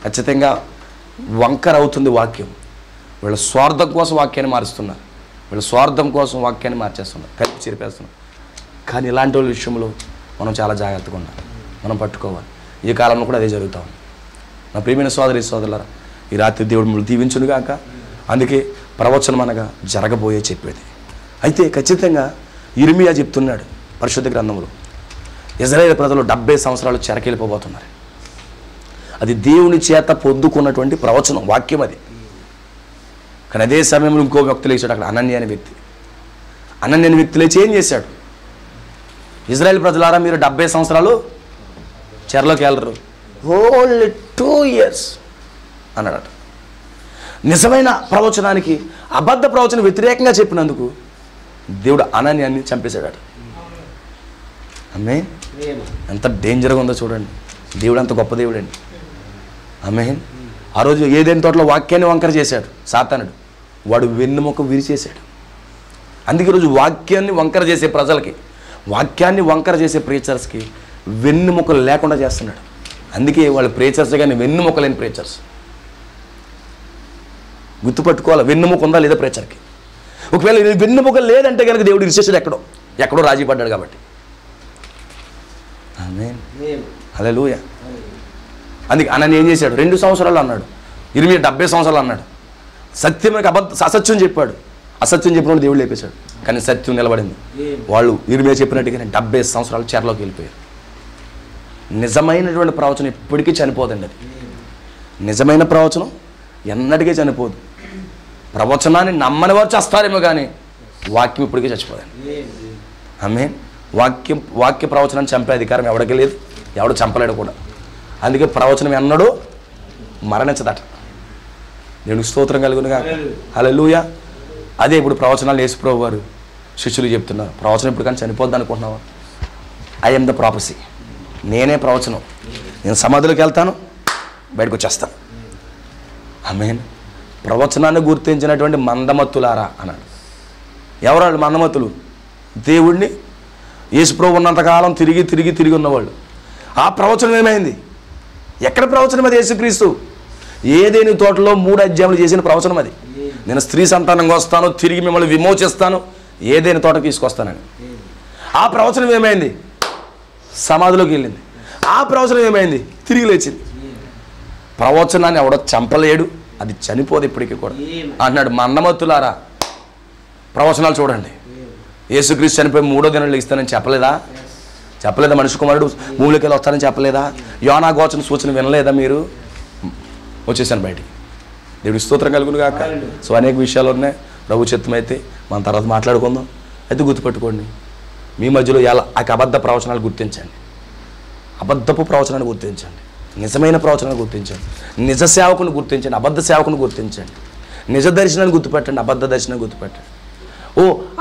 ఖచ్చితంగా వంకర అవుతుంది వాక్యం. వీళ్ళ స్వార్థం కోసం వాక్యాన్ని మారుస్తున్నారు, వీళ్ళ స్వార్థం కోసం వాక్యాన్ని మార్చేస్తున్నారు, కలిపి చెరిపేస్తున్నారు. కానీ ఇలాంటి వాళ్ళ విషయంలో మనం చాలా జాగ్రత్తగా ఉండాలి, మనం పట్టుకోవాలి. ఈ కాలంలో కూడా అదే జరుగుతూ ఉంది. నా ప్రియమైన సోదరి సోదరులారా, ఈ రాత్రి దేవుడు మిమ్మల్ని దీవించునుగాక. అందుకే ప్రవచనం అనగా జరగబోయే చెప్పేది. అయితే ఖచ్చితంగా ఇర్మియా చెప్తున్నాడు పరిశుద్ధ గ్రంథంలో, ఇజ్రాయేల్ ప్రజలు 70 సంవత్సరాలు చెరకెళ్ళిపోబోతున్నారు. అది దేవుని చేత పొందుకున్నటువంటి ప్రవచనం, వాక్యం అది. కానీ అదే సమయంలో ఇంకో వ్యక్తి లేచాడు అక్కడ, అనన్య అనే వ్యక్తి. అనన్య అనే వ్యక్తి లేచి ఏం చేశాడు? ఇజ్రాయేల్ ప్రజలారా, మీరు 70 సంవత్సరాలు చెరలోకి వెళ్ళరు, ఓన్లీ 2 years అన్నాడట. నిజమైన ప్రవచనానికి అబద్ధ ప్రవచనం వ్యతిరేకంగా చెప్పినందుకు దేవుడు అనన్యాన్ని చంపేశాడట. ఆమేన్. ఎంత డేంజర్గా ఉందో చూడండి. దేవుడు అంత గొప్ప దేవుడు అండి. ఆమేన్. ఆ రోజు ఏదైనా తోటలో వాక్యాన్ని వంకర చేశాడు సాతానుడు, వాడు వెన్నుముక విరిచేశాడు. అందుకే ఈరోజు వాక్యాన్ని వంకర చేసే ప్రజలకి, వాక్యాన్ని వంకర చేసే ప్రీచర్స్కి వెన్నుముకలు లేకుండా చేస్తున్నాడు. అందుకే వాళ్ళు ప్రీచర్స్ కానీ వెన్నుముక లేని ప్రీచర్స్. గుర్తుపట్టుకోవాలి, వెన్నుముక ఉందా లేదా ప్రీచర్కి. ఒకవేళ వెన్నుముక లేదంటే కనుక దేవుడు ఇరిచేసాడు ఎక్కడో. ఎక్కడో రాజీ పడ్డాడు కాబట్టి. ఆమేన్, హల్లెలూయా. అందుకే అన్న ఏం చేశాడు? 2 సంవత్సరాలు అన్నాడు, ఇరిమియా 70 సంవత్సరాలు అన్నాడు. సత్యమే అసత్యం చెప్పాడు, అసత్యం చెప్పినప్పుడు దేవుడు లేపేశాడు. కానీ సత్యం నిలబడింది. వాళ్ళు ఇరిమియా చెప్పినట్టుగానే 70 సంవత్సరాలు చెరలోకి వెళ్ళిపోయారు. నిజమైనటువంటి ప్రవచనం ఎప్పటికీ చనిపోదండి. అది నిజమైన ప్రవచనం ఎన్నటికీ చనిపోదు. ప్రవచనాన్ని నమ్మని వారు చేస్తారేమో కానీ వాక్యం ఇప్పటికీ చచ్చిపోదండి. ఆమేన్. వాక్య ప్రవచనాన్ని చంపే అధికారం ఎవడికి లేదు, ఎవడు చంపలేడు కూడా. అందుకే ప్రవచనం ఎన్నడూ మరణించదట. దేవునికి స్తోత్రం కలుగునుగా. హల్లెలూయా. అదే ఇప్పుడు ప్రవచనాలు యేసుప్రభువు వారు శిష్యులు చెప్తున్నారు, ప్రవచనం ఇప్పుడు కానీ చనిపోద్ది అనుకుంటున్నావా? I M the prophecy. నేనే ప్రవచనం. నేను సమాధిలోకి వెళ్తాను, బయటకు వచ్చేస్తాను. ఆమేన్. ప్రవచనాన్ని గుర్తించినటువంటి మందమత్తులారా అన్నాడు. ఎవరు మందమత్తులు? దేవుణ్ణి యేసుప్రభువు ఉన్నంతకాలం తిరిగి ఉన్నవాళ్ళు. ఆ ప్రవచనం ఏమైంది? ఎక్కడ ప్రవచనం అది? యేసుక్రీస్తు ఏదేని తోటలో 3 అధ్యాయములు చేసిన ప్రవచనం అది. నేను స్త్రీ సంతానంగా వస్తాను, తిరిగి మిమ్మల్ని విమోచిస్తాను, ఏదేని తోటకు తీసుకొస్తానని. ఆ ప్రవచనం ఏమైంది? సమాధిలోకి వెళ్ళింది. ఆ ప్రవచనం ఏమైంది? తిరిగి లేచింది. ప్రవచనాన్ని ఎవడో చంపలేడు, అది చనిపోదు ఇప్పటికీ కూడా అన్నాడు. మందమత్తులారా ప్రవచనాలు చూడండి. యేసుక్రీస్తు చనిపోయి 3వ దినం లేస్తానని చెప్పలేదా? మనిషి కుమారుడు భూమిలోకి వెళ్ళి వస్తానని చెప్పలేదా? యోనా గోచన సూచన వినలేదా మీరు? వచ్చేసాను బయటికి. దేవుడి స్తోత్రం కలుగును గాక. సో అనేక విషయాలు ఉన్నాయి. ప్రభు చిత్తమైతే మన తర్వాత మాట్లాడుకుందాం. అయితే గుర్తుపెట్టుకోండి, మీ మధ్యలో ఎలా అబద్ధ ప్రవచనాలు గుర్తించండి, అబద్ధపు ప్రవచనాన్ని గుర్తించండి, నిజమైన ప్రవచనాన్ని గుర్తించండి, నిజ సేవకుని గుర్తించండి, అబద్ధ సేవకుని గుర్తించండి, నిజ దర్శనాన్ని గుర్తుపెట్టండి, అబద్ధ దర్శనాన్ని గుర్తుపెట్టండి.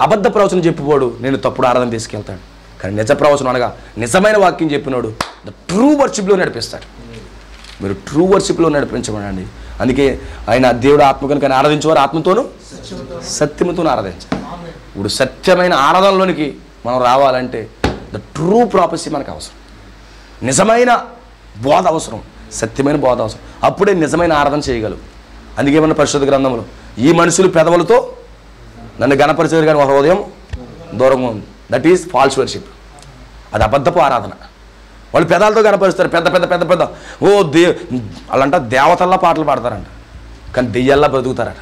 అబద్ధ ప్రవచనం చెప్పిపోడు నేను తప్పుడు ఆరాధన తీసుకెళ్తాడు. కానీ నిజ ప్రవచనం అనగా నిజమైన వాక్యం చెప్పినోడు ద ట్రూ వర్షిప్లో నడిపిస్తాడు. మీరు ట్రూ వర్షిప్లో నడిపించమనండి. అందుకే ఆయన దేవుడు ఆత్మ కనుక ఆరాధించేవారు ఆత్మతోనూ సత్యముతోనూ ఆరాధించాలి. ఇప్పుడు సత్యమైన ఆరాధనలోనికి మనం రావాలంటే ద ట్రూ ప్రాపసీ మనకు అవసరం, నిజమైన బోధ అవసరం, సత్యమైన బోధ అవసరం. అప్పుడే నిజమైన ఆరాధన చేయగలవు. అందుకే మన పరిశుద్ధ గ్రంథంలో ఈ మనుషులు పెదవులతో నన్ను గణపరిచారు కానీ ఒక హృదయం దూరంగా ఉంది. That is false worship. అది అబద్ధపు ఆరాధన. వాళ్ళు పెదాలతో కనపరుస్తారు, పెద్ద పెద్ద పెద్ద పెద్ద వాళ్ళంట దేవతల్లా పాటలు పాడతారంట, కానీ దెయ్యాల్లా బ్రతుకుతారట.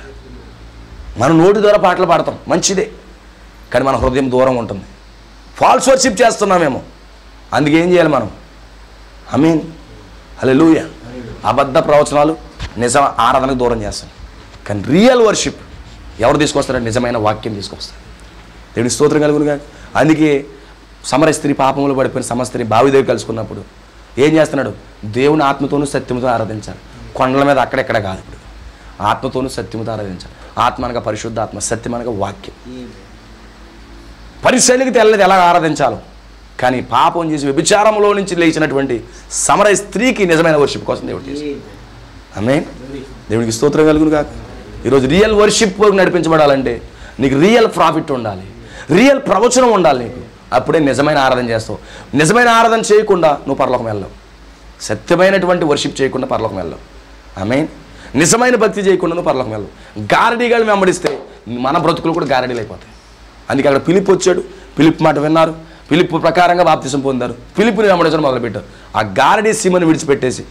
మనం నోటి ద్వారా పాటలు పాడతాం, మంచిదే, కానీ మన హృదయం దూరం ఉంటుంది. ఫాల్స్ వర్షిప్ చేస్తున్నామేమో. అందుకే ఏం చేయాలి మనం? ఆమేన్, హల్లెలూయా. అబద్ధ ప్రవచనాలు నిజ ఆరాధనకు దూరం చేస్తాం. కానీ రియల్ వర్షిప్ ఎవరు తీసుకొస్తారంటే నిజమైన వాక్యం తీసుకొస్తారు. దేవుని స్తోత్రం కలుగును గాక. అందుకే సమర స్త్రీ పాపంలో పడిపోయిన సమస్త్రీ బావిదేవి కలుసుకున్నప్పుడు ఏం చేస్తున్నాడు? దేవుని ఆత్మతోనూ సత్యముతో ఆరాధించాలి. కొండల మీద అక్కడెక్కడ కాదు, ఇప్పుడు ఆత్మతోనూ సత్యముతో ఆరాధించాలి. ఆత్మ అనగా పరిశుద్ధ ఆత్మ, సత్యం అనగా వాక్యం. పరిశైలికి తెల్లది ఎలా ఆరాధించాలో, కానీ పాపం చేసి వ్యభిచారంలో నుంచి లేచినటువంటి సమర స్త్రీకి నిజమైన వర్షిప్ కోసం దేవుడు చేసి. ఆమేన్. దేవునికి స్తోత్రం కలుగును కాక. ఈరోజు రియల్ వర్షిప్ నడిపించబడాలంటే నీకు రియల్ ప్రాఫిట్ ఉండాలి, రియల్ ప్రవచనం ఉండాలి నీకు. అప్పుడే నిజమైన ఆరాధన చేస్తావు. నిజమైన ఆరాధన చేయకుండా నువ్వు పరలోకం వెళ్ళవు. సత్యమైనటువంటి వర్షిప్ చేయకుండా పరలోకం వెళ్ళవు. ఆమేన్. నిజమైన భక్తి చేయకుండా నువ్వు పరలోకం వెళ్ళవు. గారడీగాలు వెంబడిస్తే మన బ్రతుకులు కూడా గారడీలు అయిపోతాయి. అందుకే అక్కడ ఫిలిప్ వచ్చాడు, ఫిలిప్ మాట విన్నారు, ఫిలిప్ ప్రకారంగా బాప్తిసం పొందారు, ఫిలిప్ని వెంబడించడం మొదలుపెట్టారు. ఆ గారడీ సీమను విడిచిపెట్టేసి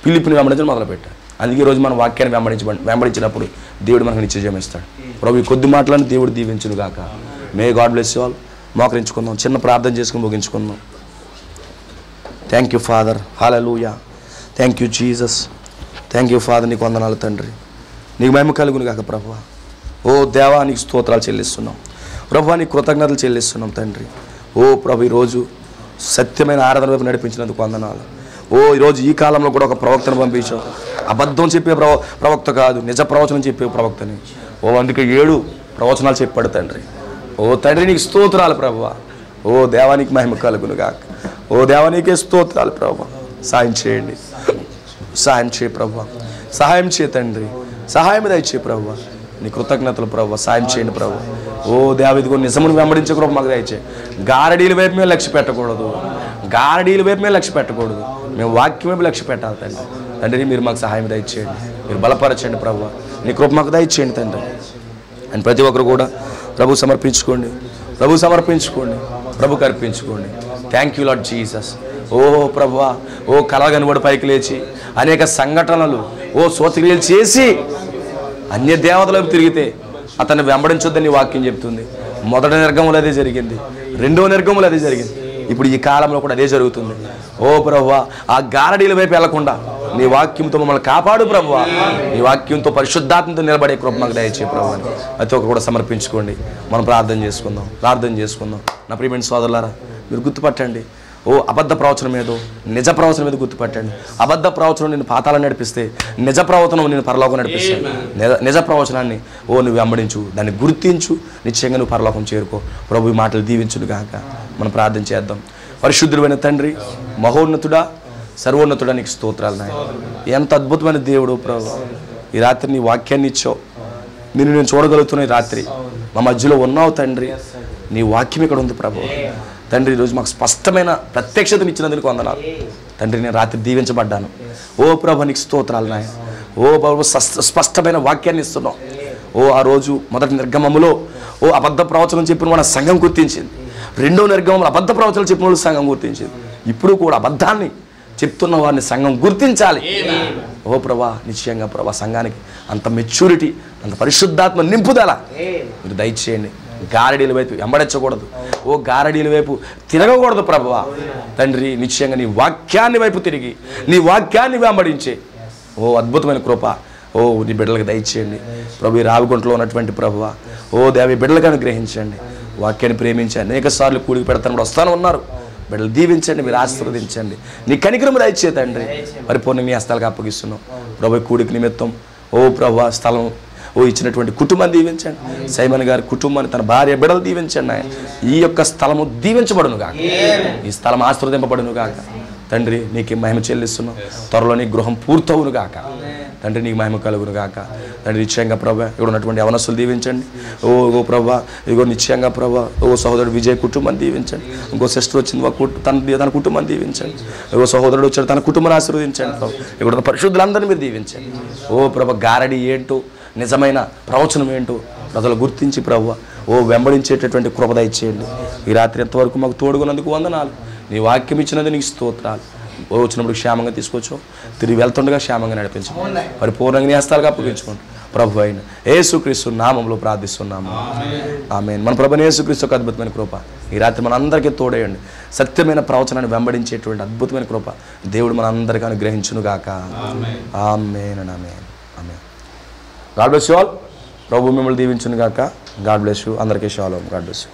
ఫిలిప్ని వెంబడించడం మొదలుపెట్టారు. అందుకే ఈరోజు మనం వాక్యాన్ని వెంబడించినప్పుడు దేవుడు మనకు నిత్యజయం ఇస్తాడు. ప్రభు ఈ కొద్ది మాటలను దేవుడు దీవించును గాక. May God bless you all. మోకరించుకుందాం, చిన్న ప్రార్థన చేసుకుని ముగించుకుందాం. Thank you father, hallelujah. Thank you Jesus, thank you father. నీకు వందనాలు తండ్రి, నీకు మహిమ కలుగును గాక ప్రభువా. ఓ దేవా, నీకు స్తోత్రాలు చెల్లిస్తున్నాం ప్రభువా, నీకు కృతజ్ఞతలు చెల్లిస్తున్నాం తండ్రి. ఓ ప్రభు, ఈరోజు సత్యమైన ఆరాధన వైపు నడిపించినందుకు వందనాలు. ఓ ఈరోజు ఈ కాలంలో కూడా ఒక ప్రవక్తను పంపించావు. అబద్ధం చెప్పే ప్రవక్త కాదు, నిజ ప్రవచనం చెప్పే ప్రవక్తని. ఓ అందుకే 7 ప్రవచనాలు చెప్పాడు తండ్రి. ఓ తండ్రి, నీకు స్తోత్రాలు ప్రభువా. ఓ దేవానికి మహిమ కలుగును గాక. ఓ దేవానికే స్తోత్రాలు ప్రభువా. సాయం చేయండి, సహాయం చేయ ప్రభువా, సహాయం చేయ తండ్రి, సహాయం దయచే ప్రభువా. నీ కృతజ్ఞతలు ప్రభువా, సాయం చేయండి ప్రభువా. ఓ దేవ, ఇదిగో నిజమును వెంబడించే కృప మాకు దయచే. గారడీల వైపు మేము లక్ష్య పెట్టకూడదు, గారడీల వైపు మేము లక్ష్య పెట్టకూడదు, మేము వాక్యం వైపు లక్ష్య పెట్టాలి తండ్రి. తండ్రి, మీరు మాకు సహాయం దయచేయండి, మీరు బలపరచండి ప్రభువా. నీ కృప మాకు దయచేయండి తండ్రి. అండ్ ప్రతి ఒక్కరు కూడా ప్రభు సమర్పించుకోండి, ప్రభు సమర్పించుకోండి, ప్రభుకి అర్పించుకోండి. Thank you Lord Jesus. ఓ ప్రభువా, ఓ కలగనివాడు పైకి లేచి అనేక సంఘటనలు సోతక్రియలు చేసి అన్య దేవతలకు తిరిగితే అతన్ని వెంబడించొద్దని వాక్యం చెప్తుంది. మొదటి నిర్గములు అదే జరిగింది, రెండో నిర్గములు అదే జరిగింది, ఇప్పుడు ఈ కాలంలో కూడా అదే జరుగుతుంది. ఓ ప్రభువా, ఆ గారడీల వైపు వెళ్లకుండా నీ వాక్యంతో మమ్మల్ని కాపాడు ప్రభువా. నీ వాక్యంతో పరిశుద్ధాత్మతో నిలబడే కృప మాకు దయచేయి ప్రభువా. ప్రతి ఒక్కరు కూడా సమర్పించుకోండి. మనం ప్రార్థన చేసుకుందాం. నా ప్రియమైన సోదరులారా, మీరు గుర్తుపట్టండి, అబద్ధ ప్రవచనం ఏదో నిజ ప్రవచనం మీద గుర్తుపట్టండి. అబద్ధ ప్రవచనం నేను పాతాలను నడిపిస్తే, నిజ ప్రవచనం నేను పరలోకం నడిపిస్తాను. నిజ ప్రవచనాన్ని నువ్వు వెంబడించు, దాన్ని గుర్తించు, నిశ్చయంగా నువ్వు పరలోకం చేరుకో. ప్రభు ఈ మాటలు దీవించును గాక. మనం ప్రార్థన చేద్దాం. పరిశుద్ధుడైన తండ్రి, మహోన్నతుడా, సర్వోన్నతుడా, నీకు స్తోత్రాలు నాయన. ఎంత అద్భుతమైన దేవుడు ప్రభు. ఈ రాత్రి నీ వాక్యాన్ని ఇచ్చావు, నేను చూడగలుగుతున్న ఈ రాత్రి మా మధ్యలో ఉన్నావు తండ్రి. నీ వాక్యం ఇక్కడ ఉంది ప్రభు. తండ్రి, ఈరోజు మాకు స్పష్టమైన ప్రత్యక్షతను ఇచ్చినందుకు వందనాలు తండ్రి. నేను రాత్రి దీవించబడ్డాను. ప్రభు నీకు స్తోత్రాలు నాయన. ప్రభు స్పష్టమైన వాక్యాన్ని ఇస్తున్నావు. ఆ రోజు మొదటి నిర్గమములో అబద్ధ ప్రవచనం చెప్పిన వాళ్ళ సంఘం గుర్తించింది. రెండో నిర్గమంలో అబద్ధ ప్రవచనం చెప్పిన వాళ్ళు సంఘం గుర్తించింది. ఇప్పుడు కూడా అబద్ధాన్ని చెప్తున్న వారిని సంఘం గుర్తించాలి. ప్రభా, నిశ్చయంగా ప్రభా, సంఘానికి అంత మెచ్యూరిటీ, అంత పరిశుద్ధాత్మ నింపుదల మీరు దయచేయండి. గారడీల వైపు వెంబడించకూడదు, గారడీల వైపు తిరగకూడదు ప్రభువా. తండ్రి, నిశ్చయంగా నీ వాక్యాన్ని వైపు తిరిగి నీ వాక్యాన్ని వెంబడించే అద్భుతమైన కృప నీ బిడ్డలకు దయచేయండి ప్రభు. ఈ రావిగుంటలో ఉన్నటువంటి ప్రభువా, దేవి బిడ్డలకు అనుగ్రహించండి. వాక్యాన్ని ప్రేమించండి. అనేక సార్లు కూడికి పెడతాను వస్తాను ఉన్నారు. బిడ్డలు దీవించండి, మీరు ఆశీర్వదించండి. నీ కనికరము దయచే తండ్రి. పరిపూర్ణ నీ హస్తాలకు అప్పగిస్తున్నాం ప్రభు. కూడికి నిమిత్తం ప్రభువా స్థలం ఇచ్చినటువంటి కుటుంబాన్ని దీవించండి. సైమన్ గారి కుటుంబాన్ని, తన భార్య బిడ్డలు దీవించండి. ఈ యొక్క స్థలము దీవించబడును గాక, ఈ స్థలం ఆశీర్వదింపబడును గాక. తండ్రి, నీకు మహిమ చెల్లిస్తున్నాం. త్వరలో నీ గృహం పూర్తవును గాక తండ్రి. నీకు మహిమ కలుగును గాక తండ్రి. నిశ్చయంగా ప్రభా, ఇక్కడ ఉన్నటువంటి యవనస్తులు దీవించండి. ప్రభా, ఇగో నిశ్చయంగా ప్రభా, సహోదరుడు విజయ్ కుటుంబాన్ని దీవించండి. ఇంకో సిస్టర్ వచ్చింది, తన కుటుంబాన్ని దీవించండి. సహోదరుడు వచ్చాడు, తన కుటుంబాన్ని ఆశీర్వదించండి ప్రభు. ఇక్కడ పరిశుద్ధులందరినీ మీరు దీవించండి. ప్రభా, గారడి ఏంటో, నిజమైన ప్రవచనం ఏంటో ప్రజలు గుర్తించి ప్రభువా వెంబడించేటటువంటి కృప దయచేయండి. ఈ రాత్రి ఎంతవరకు మాకు తోడుగున్నందుకు వందనాలు. నీ వాక్యం ఇచ్చినందుకు నీకు స్తోత్రాలు. వచ్చినప్పుడు క్షేమంగా తీసుకొచ్చావు, తిరిగి వెళ్తుండగా క్షేమంగా నడిపించు. పరిపూర్ణంగా నీ హస్తాలుగా అప్పగించుకోండి ప్రభు అయిన యేసుక్రీస్తు నామములో ప్రార్థిస్తున్నాము, ఆమేన్. మన ప్రభువైన యేసుక్రీస్తు యొక్క అద్భుతమైన కృప ఈ రాత్రి మనందరికీ తోడేయండి. సత్యమైన ప్రవచనాన్ని వెంబడించేటువంటి అద్భుతమైన కృప దేవుడు మనందరికీ అనుగ్రహించును గాక. ఆమేన్, ఆమేన్, ఆమేన్. God bless you all. ప్రభు మిమ్మల్ని దీవించును గాక. God bless you. అందరికీ షాలోమ్. God bless you.